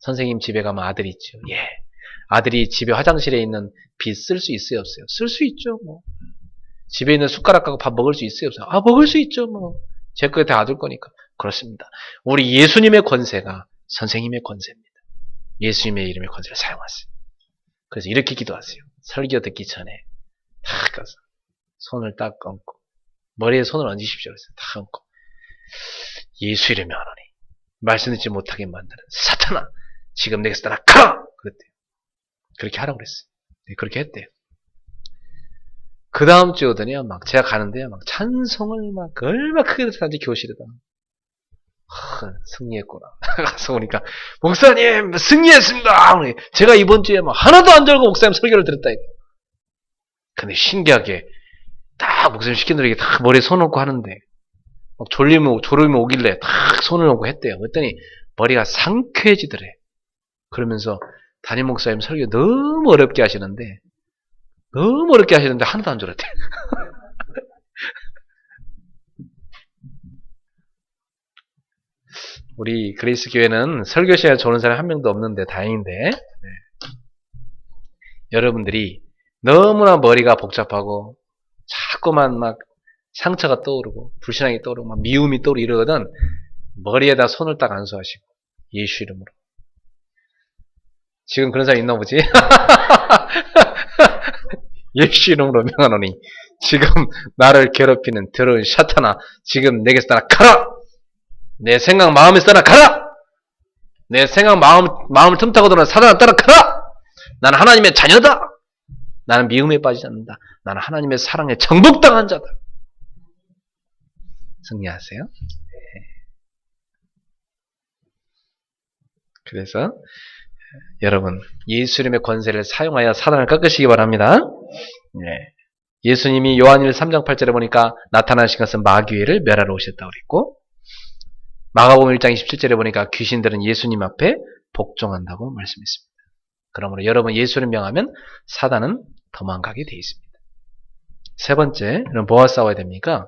선생님 집에 가면 아들이 있죠. 예. 아들이 집에 화장실에 있는 빗 쓸 수 있어요? 없어요? 쓸 수 있죠. 뭐. 집에 있는 숟가락 갖고 밥 먹을 수 있어요? 없어요? 먹을 수 있죠. 뭐. 제 거에 다 아들 거니까. 그렇습니다. 우리 예수님의 권세가 선생님의 권세입니다. 예수님의 이름의 권세를 사용하세요. 그래서 이렇게 기도하세요. 설교 듣기 전에 딱 가서 손을 딱 얹고 머리에 손을 얹으십시오. 그래서 딱 얹고 예수 이름에 하노니 말씀 듣지 못하게 만드는 사탄아 지금 내게서 떠나가라! 그랬대요. 그렇게 하라고 그랬어요. 네, 그렇게 했대요. 그 다음 주 오더니요, 막, 제가 가는데요, 막, 찬송을 막, 얼마나 크게 듣는지 교실에다. 승리했구나. 가서 오니까, 목사님, 승리했습니다! 제가 이번 주에 막, 하나도 안 졸고 목사님 설교를 들었다니까. 근데 신기하게, 딱 목사님 시킨 대로 이렇게 딱 머리에 손 얹고 하는데, 막 졸음이 오길래 딱 손을 얹고 했대요. 그랬더니, 머리가 상쾌해지더래. 그러면서, 담임 목사님 설교 너무 어렵게 하시는데 하나도 안 졸았대. 우리 그레이스 교회는 설교 시간에 조는 사람 한 명도 없는데 다행인데 네. 여러분들이 너무나 머리가 복잡하고 자꾸만 막 상처가 떠오르고 불신앙이 떠오르고 막 미움이 떠오르고 이러거든 머리에다 손을 딱 안수하시고 예수 이름으로 지금 그런 사람 있나 보지? 예수 이름으로 명하노니 지금 나를 괴롭히는 더러운 사탄아 지금 내게서 떠나가라! 내 생각 마음에서 떠나가라! 내 생각 마음을 틈타고 들어오는 사탄아 떠나가라! 나는 하나님의 자녀다! 나는 미움에 빠지지 않는다. 나는 하나님의 사랑에 정복당한 자다. 승리하세요. 그래서 여러분 예수 이름의 권세를 사용하여 사단을 꺾으시기 바랍니다. 네. 예수님이 요한일 3장 8절에 보니까 나타나신 것은 마귀를 멸하러 오셨다고 그랬고, 마가복음 1장 27절에 보니까 귀신들은 예수님 앞에 복종한다고 말씀했습니다. 그러므로 여러분 예수를 명하면 사단은 도망가게 되어 있습니다. 세 번째, 여러분 뭐와 싸워야 됩니까?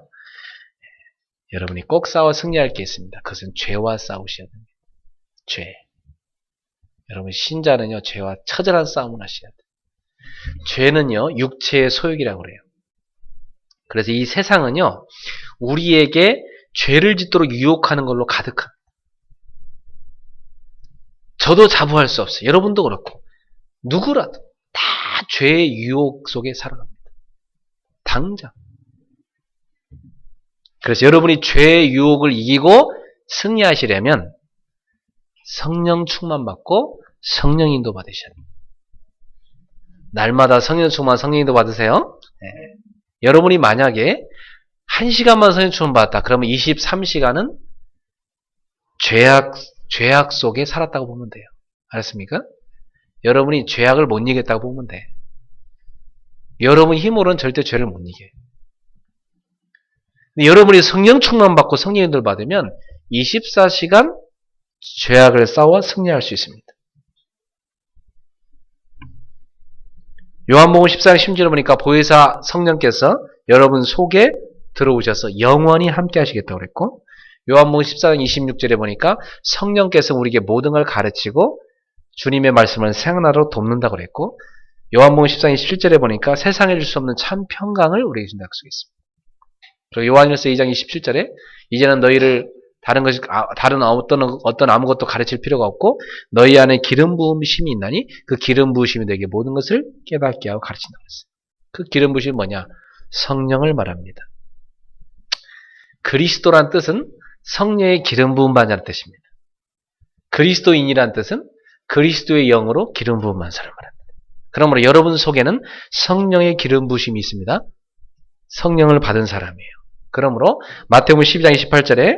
여러분이 꼭 싸워 승리할 게 있습니다. 그것은 죄와 싸우셔야 됩니다. 죄. 여러분 신자는요, 죄와 처절한 싸움을 하셔야 돼요. 죄는요, 육체의 소욕이라고 그래요. 그래서 이 세상은요, 우리에게 죄를 짓도록 유혹하는 걸로 가득합니다. 저도 자부할 수 없어요. 여러분도 그렇고 누구라도 다 죄의 유혹 속에 살아갑니다. 당장. 그래서 여러분이 죄의 유혹을 이기고 승리하시려면 성령 충만 받고 성령 인도 받으셔야 합니다. 날마다 성령 충만, 성령 인도 받으세요. 네. 여러분이 만약에 1시간만 성령 충만 받았다. 그러면 23시간은 죄악 속에 살았다고 보면 돼요. 알았습니까? 여러분이 죄악을 못 이겼다고 보면 돼. 여러분 힘으로는 절대 죄를 못 이겨요. 근데 여러분이 성령 충만 받고 성령 인도를 받으면 24시간 죄악을 싸워 승리할 수 있습니다. 요한복음 14장 10절에 보니까 보혜사 성령께서 여러분 속에 들어오셔서 영원히 함께 하시겠다고 그랬고, 요한복음 14장 26절에 보니까 성령께서 우리에게 모든 걸 가르치고 주님의 말씀을 생각나도록 돕는다고 그랬고, 요한복음 14장 27절에 보니까 세상에 줄 수 없는 참 평강을 우리에게 준다고 쓰겠습니다. 그리고 요한일서 2장 27절에 이제는 너희를 다른 어떤 아무것도 가르칠 필요가 없고 너희 안에 기름 부으심이 있나니 그 기름 부으심이 너에게 모든 것을 깨닫게 하고 가르친다고 했어요. 그 기름 부으심이 뭐냐? 성령을 말합니다. 그리스도란 뜻은 성령의 기름 부음 받는 뜻입니다. 그리스도인이란 뜻은 그리스도의 영으로 기름 부음 받는 사람을 말합니다. 그러므로 여러분 속에는 성령의 기름 부으심이 있습니다. 성령을 받은 사람이에요. 그러므로 마태복음 12장 28절에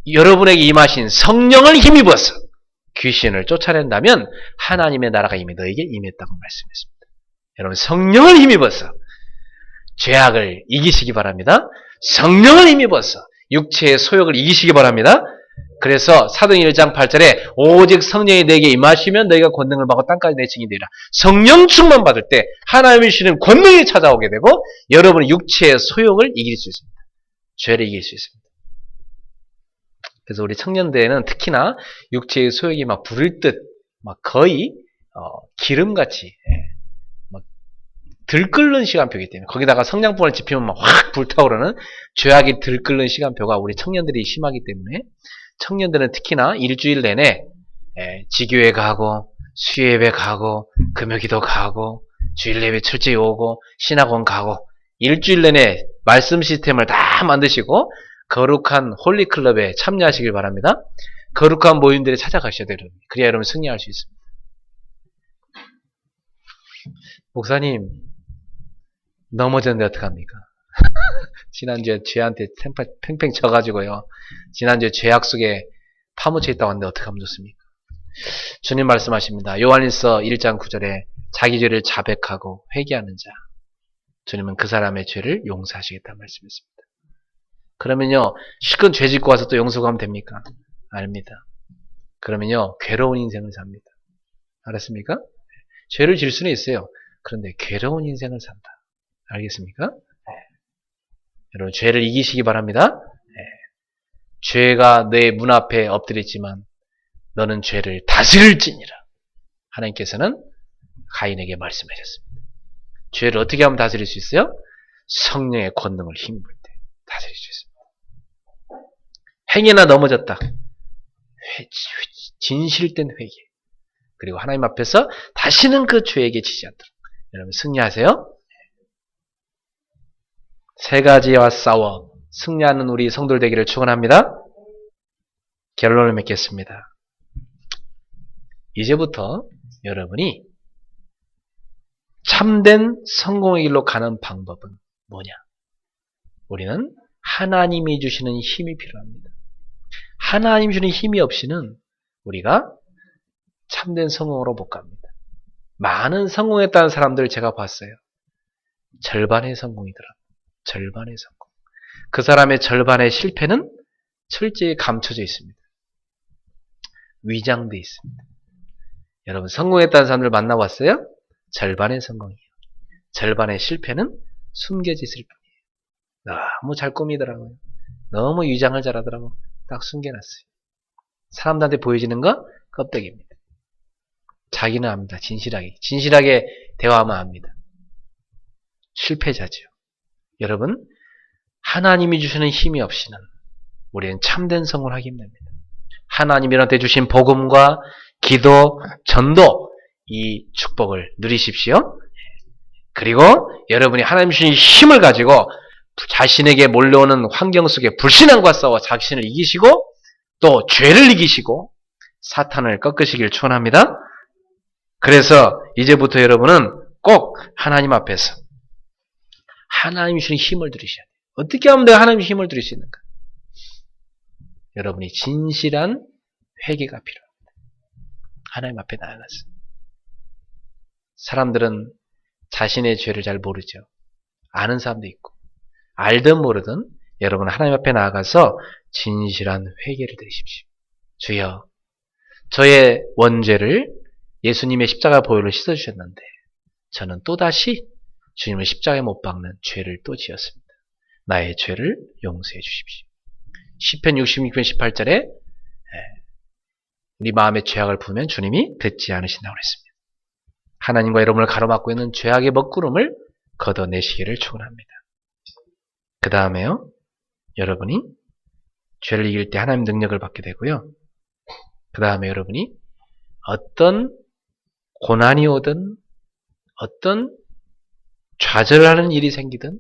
여러분에게 임하신 성령을 힘입어서 귀신을 쫓아낸다면 하나님의 나라가 이미 너에게 임했다고 말씀했습니다. 여러분 성령을 힘입어서 죄악을 이기시기 바랍니다. 성령을 힘입어서 육체의 소욕을 이기시기 바랍니다. 그래서 사도행 1장 8절에 오직 성령이 내게 임하시면 너희가 권능을 받고 땅까지 내 증인이 되리라. 성령 충만 받을 때 하나님이 주시는 권능이 찾아오게 되고 여러분의 육체의 소욕을 이길 수 있습니다. 죄를 이길 수 있습니다. 그래서 우리 청년대에는 특히나 육체의 소욕이 막 부를 듯, 막 거의 기름같이 막 들끓는 시간표이기 때문에 거기다가 성냥불을 지피면 막 확 불타오르는 죄악이 들끓는 시간표가 우리 청년들이 심하기 때문에 청년들은 특히나 일주일 내내 지교회 가고 수예배 가고 금요기도 가고 주일 예배 철저히 오고 신학원 가고 일주일 내내 말씀 시스템을 다 만드시고 거룩한 홀리클럽에 참여하시길 바랍니다. 거룩한 모임들에 찾아가셔야 돼요. 그래야 여러분 승리할 수 있습니다. 목사님 넘어졌는데 어떡합니까? 지난주에 죄한테 팽팽 쳐가지고요. 지난주에 죄악 속에 파묻혀 있다고 하는데 어떻게 하면 좋습니까? 주님 말씀하십니다. 요한일서 1장 9절에 자기 죄를 자백하고 회개하는 자. 주님은 그 사람의 죄를 용서하시겠다는 말씀이었습니다. 그러면요, 실컷 죄 짓고 와서 또 용서하면 됩니까? 아닙니다. 그러면요, 괴로운 인생을 삽니다. 알았습니까? 죄를 질 수는 있어요. 그런데 괴로운 인생을 산다. 알겠습니까? 네. 여러분, 죄를 이기시기 바랍니다. 네. 죄가 내 문 앞에 엎드렸지만 너는 죄를 다스릴지니라. 하나님께서는 가인에게 말씀하셨습니다. 죄를 어떻게 하면 다스릴 수 있어요? 성령의 권능을 힘입을 때 다스릴 수 있습니다. 행여나 넘어졌다. 진실된 회개. 그리고 하나님 앞에서 다시는 그 죄에게 지지 않도록. 여러분 승리하세요. 세 가지와 싸워 승리하는 우리 성도들 되기를 축원합니다. 결론을 맺겠습니다. 이제부터 여러분이 참된 성공의 길로 가는 방법은 뭐냐? 우리는 하나님이 주시는 힘이 필요합니다. 하나님이 주는 힘이 없이는 우리가 참된 성공으로 못 갑니다. 많은 성공했다는 사람들을 제가 봤어요. 절반의 성공이더라. 절반의 성공. 그 사람의 절반의 실패는 철저히 감춰져 있습니다. 위장돼 있습니다. 여러분 성공했다는 사람들 만나봤어요? 절반의 성공이에요. 절반의 실패는 숨겨져 있을 뿐이에요. 너무 잘 꾸미더라고요. 너무 위장을 잘하더라고. 딱 숨겨놨어요. 사람들한테 보여지는 거 껍데기입니다. 자기는 압니다. 진실하게 대화하면 압니다. 실패자죠. 여러분 하나님이 주시는 힘이 없이는 우리는 참된 성공을 하기 힘듭니다. 하나님이 우리한테 주신 복음과 기도, 전도 이 축복을 누리십시오. 그리고 여러분이 하나님 주신 힘을 가지고 자신에게 몰려오는 환경 속에 불신앙과 싸워 자신을 이기시고 또 죄를 이기시고 사탄을 꺾으시길 축원합니다. 그래서 이제부터 여러분은 꼭 하나님 앞에서 하나님 주신 힘을 누리셔야 돼요. 어떻게 하면 내가 하나님의 힘을 누릴 수 있는가? 여러분이 진실한 회개가 필요합니다. 하나님 앞에 나아가서. 사람들은 자신의 죄를 잘 모르죠. 아는 사람도 있고 알든 모르든 여러분 하나님 앞에 나아가서 진실한 회개를 드리십시오. 주여 저의 원죄를 예수님의 십자가 보혈로 씻어주셨는데 저는 또다시 주님을 십자가에 못 박는 죄를 또 지었습니다. 나의 죄를 용서해 주십시오. 시편 66편 18절에 우리 마음의 죄악을 부으면 주님이 듣지 않으신다고 그랬습니다. 하나님과 여러분을 가로막고 있는 죄악의 먹구름을 걷어내시기를 축원합니다. 그 다음에요. 여러분이 죄를 이길 때 하나님 능력을 받게 되고요. 그 다음에 여러분이 어떤 고난이 오든 어떤 좌절하는 일이 생기든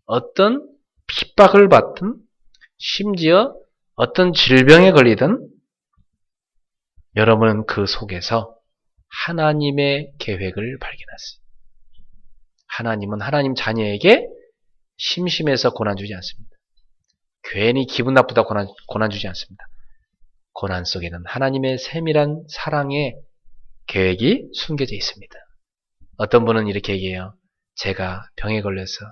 어떤 핍박을 받든 심지어 어떤 질병에 걸리든 여러분은 그 속에서 하나님의 계획을 발견하세요. 하나님은 하나님 자녀에게 심심해서 고난 주지 않습니다. 괜히 기분 나쁘다 고난 주지 않습니다. 고난 속에는 하나님의 세밀한 사랑의 계획이 숨겨져 있습니다. 어떤 분은 이렇게 얘기해요. 제가 병에 걸려서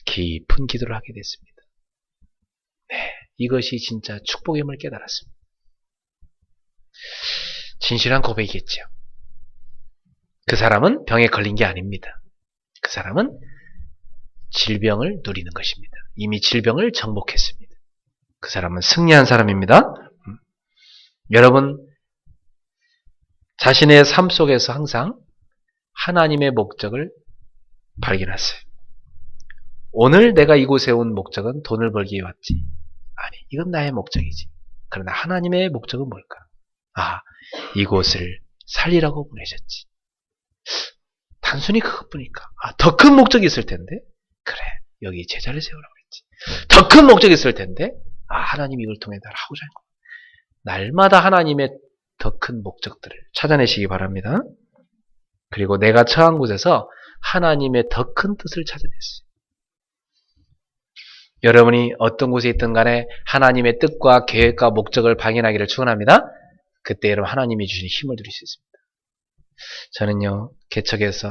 깊은 기도를 하게 됐습니다. 네, 이것이 진짜 축복임을 깨달았습니다. 진실한 고백이겠죠. 그 사람은 병에 걸린 게 아닙니다. 그 사람은 질병을 누리는 것입니다. 이미 질병을 정복했습니다. 그 사람은 승리한 사람입니다. 여러분 자신의 삶 속에서 항상 하나님의 목적을 발견하세요. 오늘 내가 이곳에 온 목적은 돈을 벌기 위해 왔지. 아니, 이건 나의 목적이지. 그러나 하나님의 목적은 뭘까? 아, 이곳을 살리라고 보내셨지. 단순히 그것뿐일까? 아, 더 큰 목적이 있을 텐데? 그래, 여기 제자를 세우라고 했지. 더 큰 목적이 있을 텐데? 아, 하나님이 이걸 통해 날 하고자 한 거. 날마다 하나님의 더 큰 목적들을 찾아내시기 바랍니다. 그리고 내가 처한 곳에서 하나님의 더 큰 뜻을 찾아냈어요. 여러분이 어떤 곳에 있든 간에 하나님의 뜻과 계획과 목적을 발견하기를 축원합니다. 그때 여러분 하나님이 주신 힘을 누릴 수 있습니다. 저는요 개척에서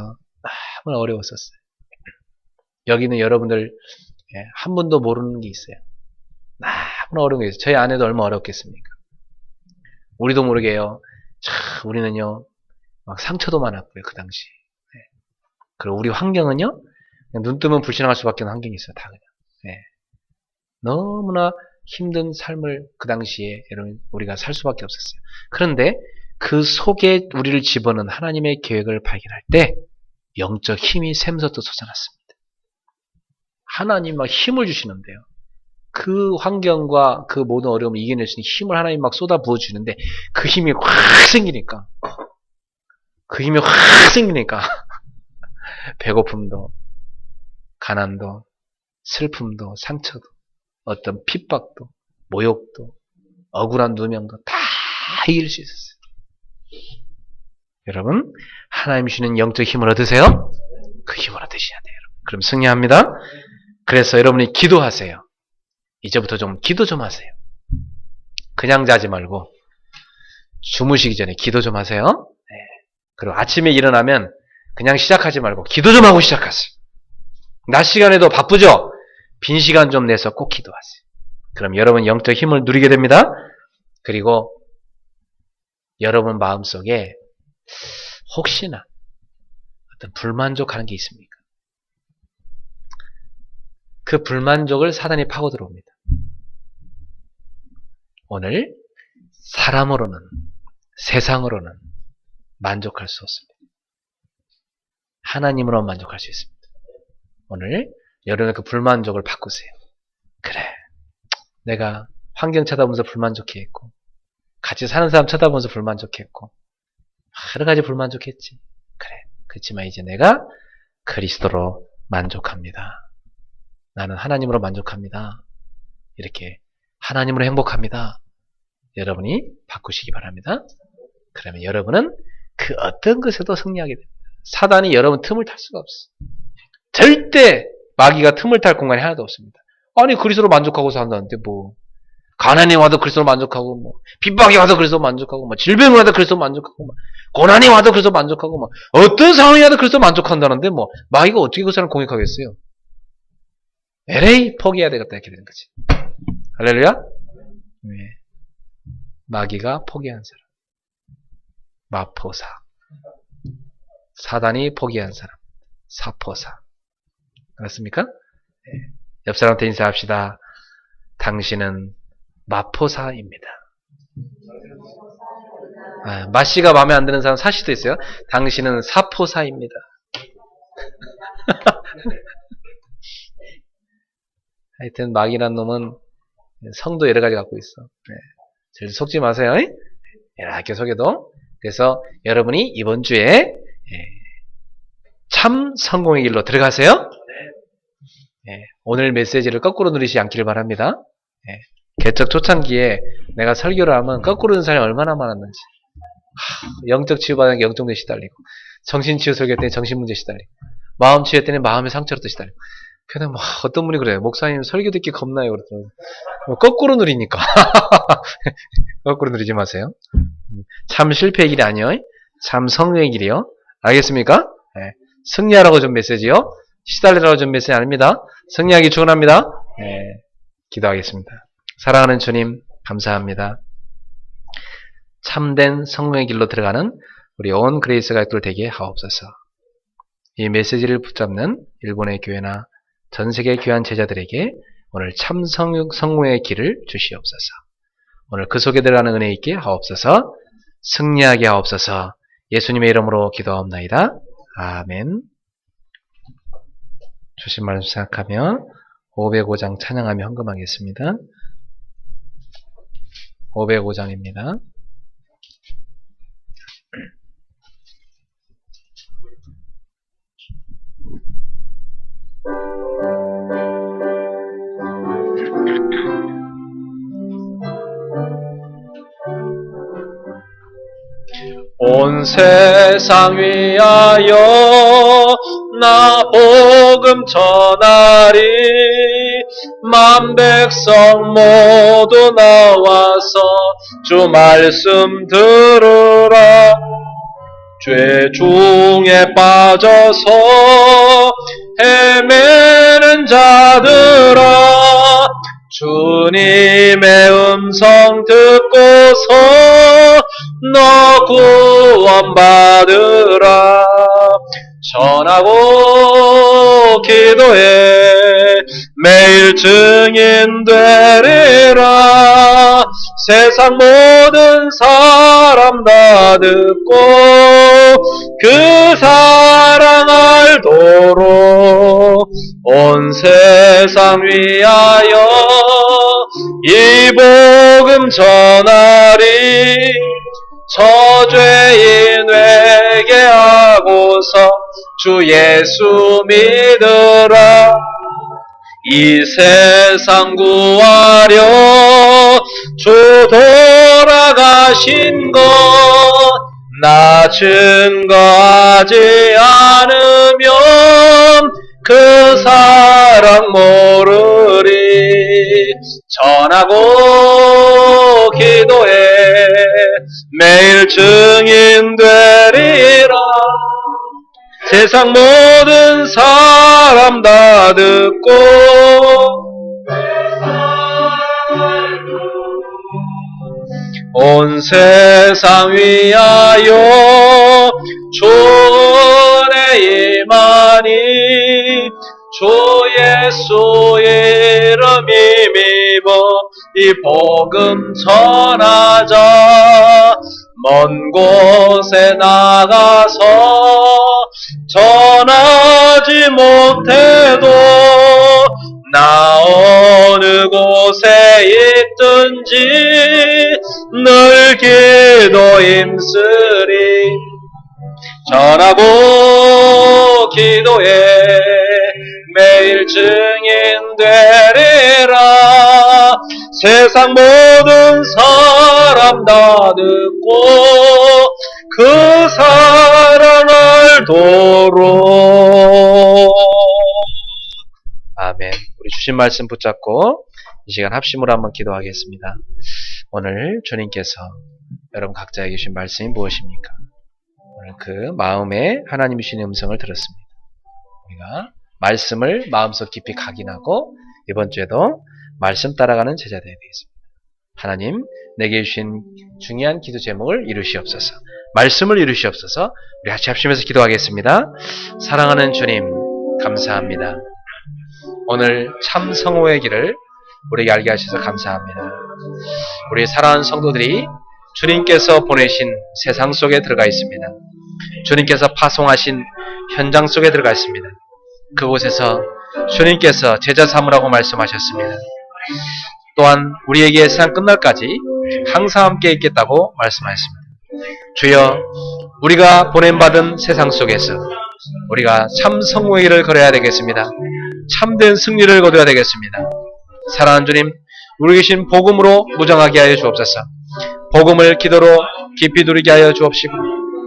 너무 어려웠었어요. 여기는 여러분들 한 분도 모르는 게 있어요. 너무 어려운 게 있어요. 저희 아내도 얼마나 어렵겠습니까? 우리도 모르게요. 우리는요 막 상처도 많았고요 그 당시. 그리고 우리 환경은요 그냥 눈 뜨면 불신앙할 수밖에 없는 환경이 있어요. 다 그냥. 너무나 힘든 삶을 그 당시에 여러분 우리가 살 수밖에 없었어요. 그런데 그 속에 우리를 집어넣은 하나님의 계획을 발견할 때 영적 힘이 샘솟듯 솟아났습니다. 하나님 막 힘을 주시는데요. 그 환경과 그 모든 어려움을 이겨낼 수 있는 힘을 하나님 막 쏟아 부어주는데 그 힘이 확 생기니까 배고픔도 가난도 슬픔도 상처도 어떤 핍박도 모욕도 억울한 누명도 다 이길 수 있었어요. 여러분 하나님 주시는 영적 힘을 얻으세요. 그 힘을 얻으셔야 돼요. 그럼 승리합니다. 그래서 여러분이 기도하세요. 이제부터 좀 기도 좀 하세요. 그냥 자지 말고 주무시기 전에 기도 좀 하세요. 그리고 아침에 일어나면 그냥 시작하지 말고 기도 좀 하고 시작하세요. 낮 시간에도 바쁘죠? 빈 시간 좀 내서 꼭 기도하세요. 그럼 여러분 영적 힘을 누리게 됩니다. 그리고 여러분 마음속에 혹시나 어떤 불만족하는 게 있습니까? 그 불만족을 사단이 파고 들어옵니다. 오늘 사람으로는, 세상으로는 만족할 수 없습니다. 하나님으로 만족할 수 있습니다. 오늘 여러분의 그 불만족을 바꾸세요. 그래, 내가 환경 쳐다보면서 불만족해했고, 같이 사는 사람 쳐다보면서 불만족했고, 여러 가지 불만족했지. 그래, 그렇지만 이제 내가 그리스도로 만족합니다. 나는 하나님으로 만족합니다. 이렇게 하나님으로 행복합니다. 여러분이 바꾸시기 바랍니다. 그러면 여러분은 그 어떤 것에도 승리하게 됩니다. 사단이 여러분 틈을 탈 수가 없어. 절대 마귀가 틈을 탈 공간이 하나도 없습니다. 아니 그리스도로 만족하고 산다는데 뭐 가난이 와도 그리스도로 만족하고 뭐 핍박이 와도 그리스도로 만족하고 뭐 질병이 와도 그리스도로 만족하고 뭐 고난이 와도 그리스도로 만족하고 뭐 어떤 상황이 와도 그리스도로 만족한다는데 뭐 마귀가 어떻게 그 사람을 공격하겠어요? LA 포기해야 되겠다 이렇게 되는 거지. 할렐루야? 네. 마귀가 포기한 사람. 마포사. 사단이 포기한 사람. 사포사. 알았습니까? 네. 옆 사람한테 인사합시다. 당신은 마포사입니다. 마씨가 마음에 안 드는 사람 사씨도 있어요. 당신은 사포사입니다. 하여튼 마귀란 놈은 성도 여러 가지 갖고 있어. 네. 절대 속지 마세요. 이렇게 속여도. 그래서 여러분이 이번 주에 참 성공의 길로 들어가세요. 네. 오늘 메시지를 거꾸로 누리지 않기를 바랍니다. 네. 개척 초창기에 내가 설교를 하면 거꾸로 듣는 사람이 얼마나 많았는지. 영적 치유받은 게 영적 문제 시달리고, 정신치유 설교했더니 정신문제 시달리고, 마음 치유했더니 마음의 상처로 또 시달리고. 그냥 뭐 어떤 분이 그래요. 목사님 설교 듣기 겁나요. 그러더라고요. 거꾸로 누리니까. 거꾸로 누리지 마세요. 참 실패의 길이 아니요. 참 성공의 길이요. 알겠습니까? 네. 승리하라고 준 메시지요. 시달리라고 준 메시지 아닙니다. 승리하기 축원합니다. 네. 기도하겠습니다. 사랑하는 주님 감사합니다. 참된 성공의 길로 들어가는 우리 온 그레이스 가족들 되게 하옵소서. 이 메시지를 붙잡는 일본의 교회나 전 세계 귀한 제자들에게 오늘 참 성공의 길을 주시옵소서. 오늘 그 속에 들어가는 은혜 있게 하옵소서. 승리하게 하옵소서. 예수님의 이름으로 기도하옵나이다. 아멘. 주신 말씀 생각하며 505장 찬양하며 헌금하겠습니다. 505장입니다. 온 세상 위하여 나 복음 전하리. 만 백성 모두 나와서 주 말씀 들으라. 죄 중에 빠져서 헤매는 자들아, 주님의 음성 듣고서 너 구원받으라. 전하고 기도해 매일 증인 되리라. 세상 모든 사람 다 듣고 그 사랑 알도록 온 세상 위하여 이 복음 전하리. 저죄인 회개하고서 주 예수 믿으라. 이 세상 구하려 주 돌아가신 것 나 증거하지 않으면 그 사랑 모르리. 전하고 기도해 매일 증인 되리라. 세상 모든 사람 다 듣고 온 세상 위하여 주의 임하니 주 예수의 이름 힘입어 이 복음 전하자. 먼 곳에 나가서 전하지 못해도 나 어느 곳에 있든지 늘 기도 힘쓰리. 전하고 기도해 매일 증인 되리라. 세상 모든 사람 다 듣고 그 사랑을 도록. 아멘. 우리 주신 말씀 붙잡고 이 시간 합심으로 한번 기도하겠습니다. 오늘 주님께서 여러분 각자에게 주신 말씀이 무엇입니까? 오늘 그 마음에 하나님이 주신 음성을 들었습니다. 우리가 말씀을 마음속 깊이 각인하고 이번 주에도 말씀 따라가는 제자 되어야 되겠습니다. 하나님, 내게 주신 중요한 기도 제목을 이루시옵소서. 말씀을 이루시옵소서. 우리 같이 합심해서 기도하겠습니다. 사랑하는 주님, 감사합니다. 오늘 참 성호의 길을 우리에게 알게 하셔서 감사합니다. 우리 사랑하는 성도들이 주님께서 보내신 세상 속에 들어가 있습니다. 주님께서 파송하신 현장 속에 들어가 있습니다. 그곳에서 주님께서 제자 삼으라고 말씀하셨습니다. 또한 우리에게 세상 끝날까지 항상 함께 있겠다고 말씀하셨습니다. 주여, 우리가 보냄받은 세상 속에서 우리가 참 성공의 길을 걸어야 되겠습니다. 참된 승리를 거둬야 되겠습니다. 사랑하는 주님, 우리 계신 복음으로 무장하게 하여 주옵소서. 복음을 기도로 깊이 누리게 하여 주옵시고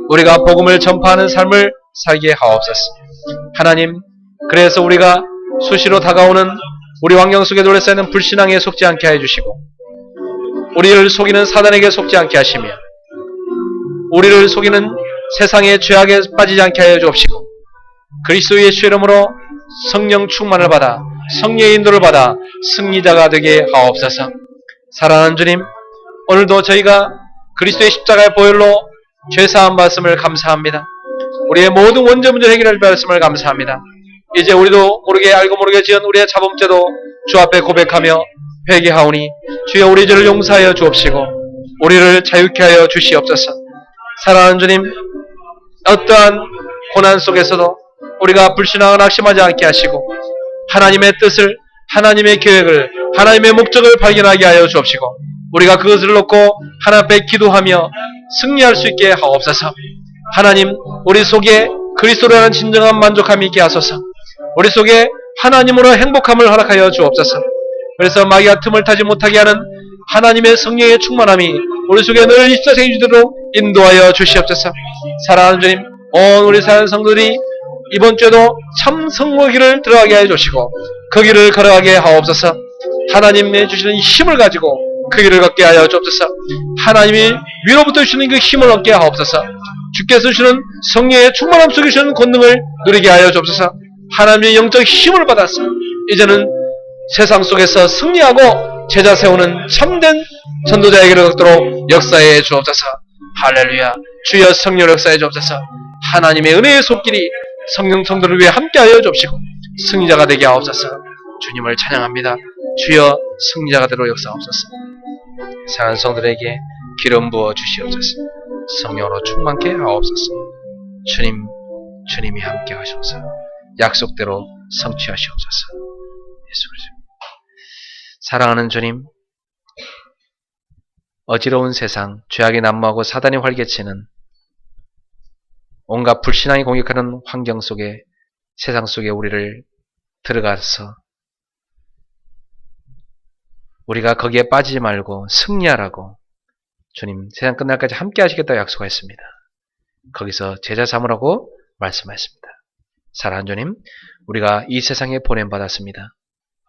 우리가 복음을 전파하는 삶을 살게 하옵소서. 하나님, 그래서 우리가 수시로 다가오는 우리 환경 속에 둘러싸이는 불신앙에 속지 않게 해 주시고 우리를 속이는 사단에게 속지 않게 하시며 우리를 속이는 세상의 죄악에 빠지지 않게 하여 주옵시고 그리스도 예수 이름으로 성령 충만을 받아 성령의 인도를 받아 승리자가 되게 하옵소서. 사랑하는 주님, 오늘도 저희가 그리스도의 십자가의 보혈로 죄사함 받음을 감사합니다. 우리의 모든 원죄 문제 해결할 말씀을 감사합니다. 이제 우리도 모르게 알고 모르게 지은 우리의 자범죄도 주 앞에 고백하며 회개하오니 주여 우리 죄를 용서하여 주옵시고 우리를 자유케 하여 주시옵소서. 사랑하는 주님, 어떠한 고난 속에서도 우리가 불신앙을 낙심하지 않게 하시고 하나님의 뜻을, 하나님의 계획을, 하나님의 목적을 발견하게 하여 주옵시고 우리가 그것을 놓고 하나님 앞에 기도하며 승리할 수 있게 하옵소서. 하나님, 우리 속에 그리스도라는 진정한 만족함이 있게 하소서. 우리 속에 하나님으로 행복함을 허락하여 주옵소서. 그래서 마귀가 틈을 타지 못하게 하는 하나님의 성령의 충만함이 우리 속에 늘 24시간 주도록 인도하여 주시옵소서. 사랑하는 주님, 온 우리 사랑하는 성도들이 이번 주에도 참 성공의 길을 들어가게 하여 주시고 그 길을 걸어가게 하옵소서. 하나님의 주시는 힘을 가지고 그 길을 걷게 하여 주옵소서. 하나님이 위로부터 주시는 그 힘을 얻게 하옵소서. 주께서 주시는 성령의 충만함 속에 주시는 권능을 누리게 하여 주옵소서. 하나님의 영적 힘을 받아서 이제는 세상 속에서 승리하고 제자 세우는 참된 전도자에게로 걷도록 역사해 주옵소서. 할렐루야. 주여 성령 역사해 주옵소서. 하나님의 은혜의 손길이 성령 성도를 위해 함께하여 주옵시고 승리자가 되게 하옵소서. 주님을 찬양합니다. 주여 승리자가 되도록 역사하옵소서. 사랑하는 성도들에게 기름 부어 주시옵소서. 성령으로 충만케 하옵소서. 주님이 함께 하시옵소서. 약속대로 성취하시옵소서. 예수 그리스도. 사랑하는 주님, 어지러운 세상, 죄악이 난무하고 사단이 활개치는 온갖 불신앙이 공격하는 환경 속에, 세상 속에 우리를 들어가서 우리가 거기에 빠지지 말고 승리하라고 주님 세상 끝날까지 함께 하시겠다고 약속하셨습니다. 거기서 제자 삼으라고 말씀하셨습니다. 사랑하는 주님, 우리가 이 세상에 보냄받았습니다.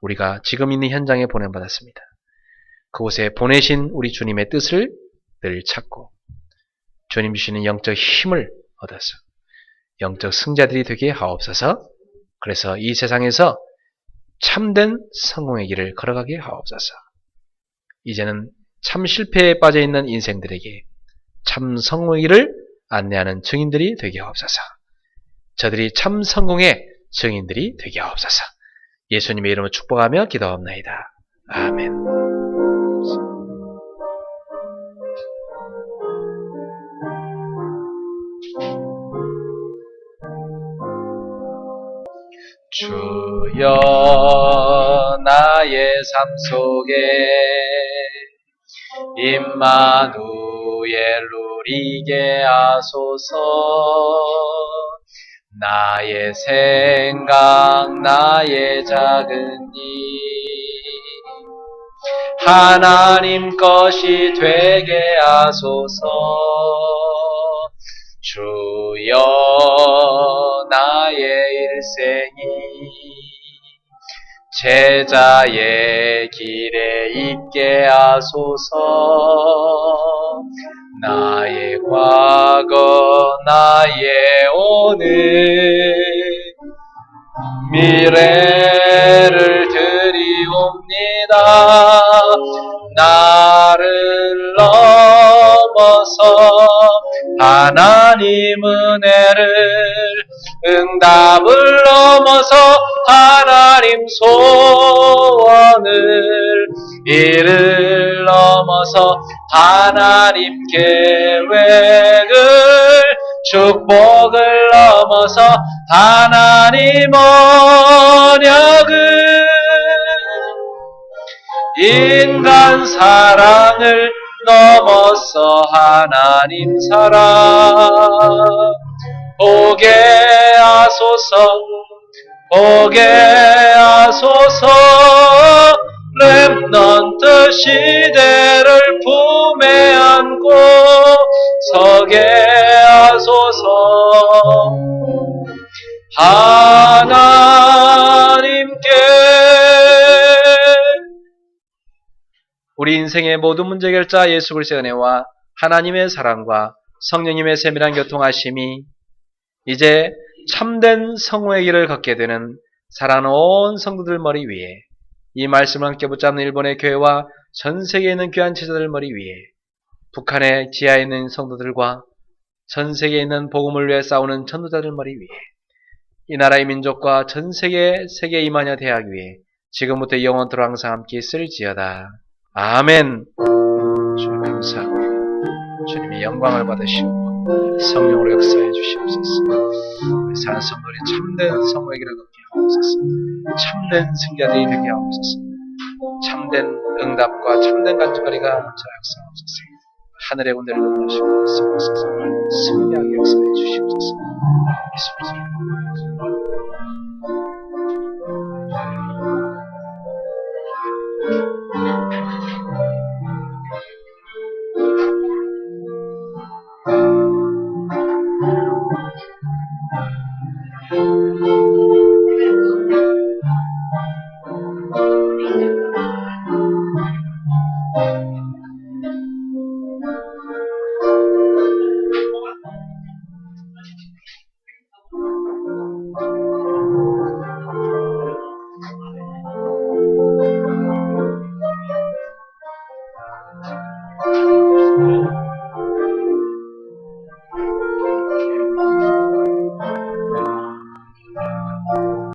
우리가 지금 있는 현장에 보냄받았습니다. 그곳에 보내신 우리 주님의 뜻을 늘 찾고 주님 주시는 영적 힘을 얻어서 영적 승자들이 되게 하옵소서. 그래서 이 세상에서 참된 성공의 길을 걸어가게 하옵소서. 이제는 참 실패에 빠져있는 인생들에게 참 성공의 길을 안내하는 증인들이 되게 하옵소서. 저들이 참 성공의 증인들이 되게 하옵소서. 예수님의 이름으로 축복하며 기도하옵나이다. 아멘. 주여 나의 삶 속에 임마누엘 누리게 하소서. 나의 생각 나의 작은 일 하나님 것이 되게 하소서. 주여 나의 일생이 제자의 길에 있게 하소서. 나의 과거 나의 오늘 미래를 드리옵니다. 나를 넘어서 하나님 은혜를 응답을 넘어서 하나님 소원을 이를 넘어서 하나님 계획을 축복을 넘어서 하나님 언약을 인간 사랑을 넘어서 하나님 사랑 보게 하소서. 보게 하소서. 렘넌트 시대를 품에 안고 서게 하소서. 하나님께 우리 인생의 모든 문제 해결자 예수 그리스도의 은혜와 하나님의 사랑과 성령님의 세밀한 교통하심이 이제 참된 성공의 길을 걷게 되는 사랑하는 온 성도들 머리 위에, 이 말씀을 함께 붙잡는 일본의 교회와 전 세계에 있는 귀한 제자들 머리 위에, 북한의 지하에 있는 성도들과 전 세계에 있는 복음을 위해 싸우는 전도자들 머리 위에, 이 나라의 민족과 전 세계 이마녀 대학 위에 지금부터 영원토록 항상 함께 있을지어다. 아멘. 주님 감사합니다. 주님이 영광을 받으시고 성령으로 역사해 주시옵소서. 우리 사는 성도들이 참된 성공의 길을 걷게 하옵소서. 참된 승자들이 되게 하옵소서. 참된 응답과 참된 간증거리가 역사하옵소서. 하늘의 군대를 높이시고 있으옵소서. 승리하게 역사해 주시옵소서. 예수님.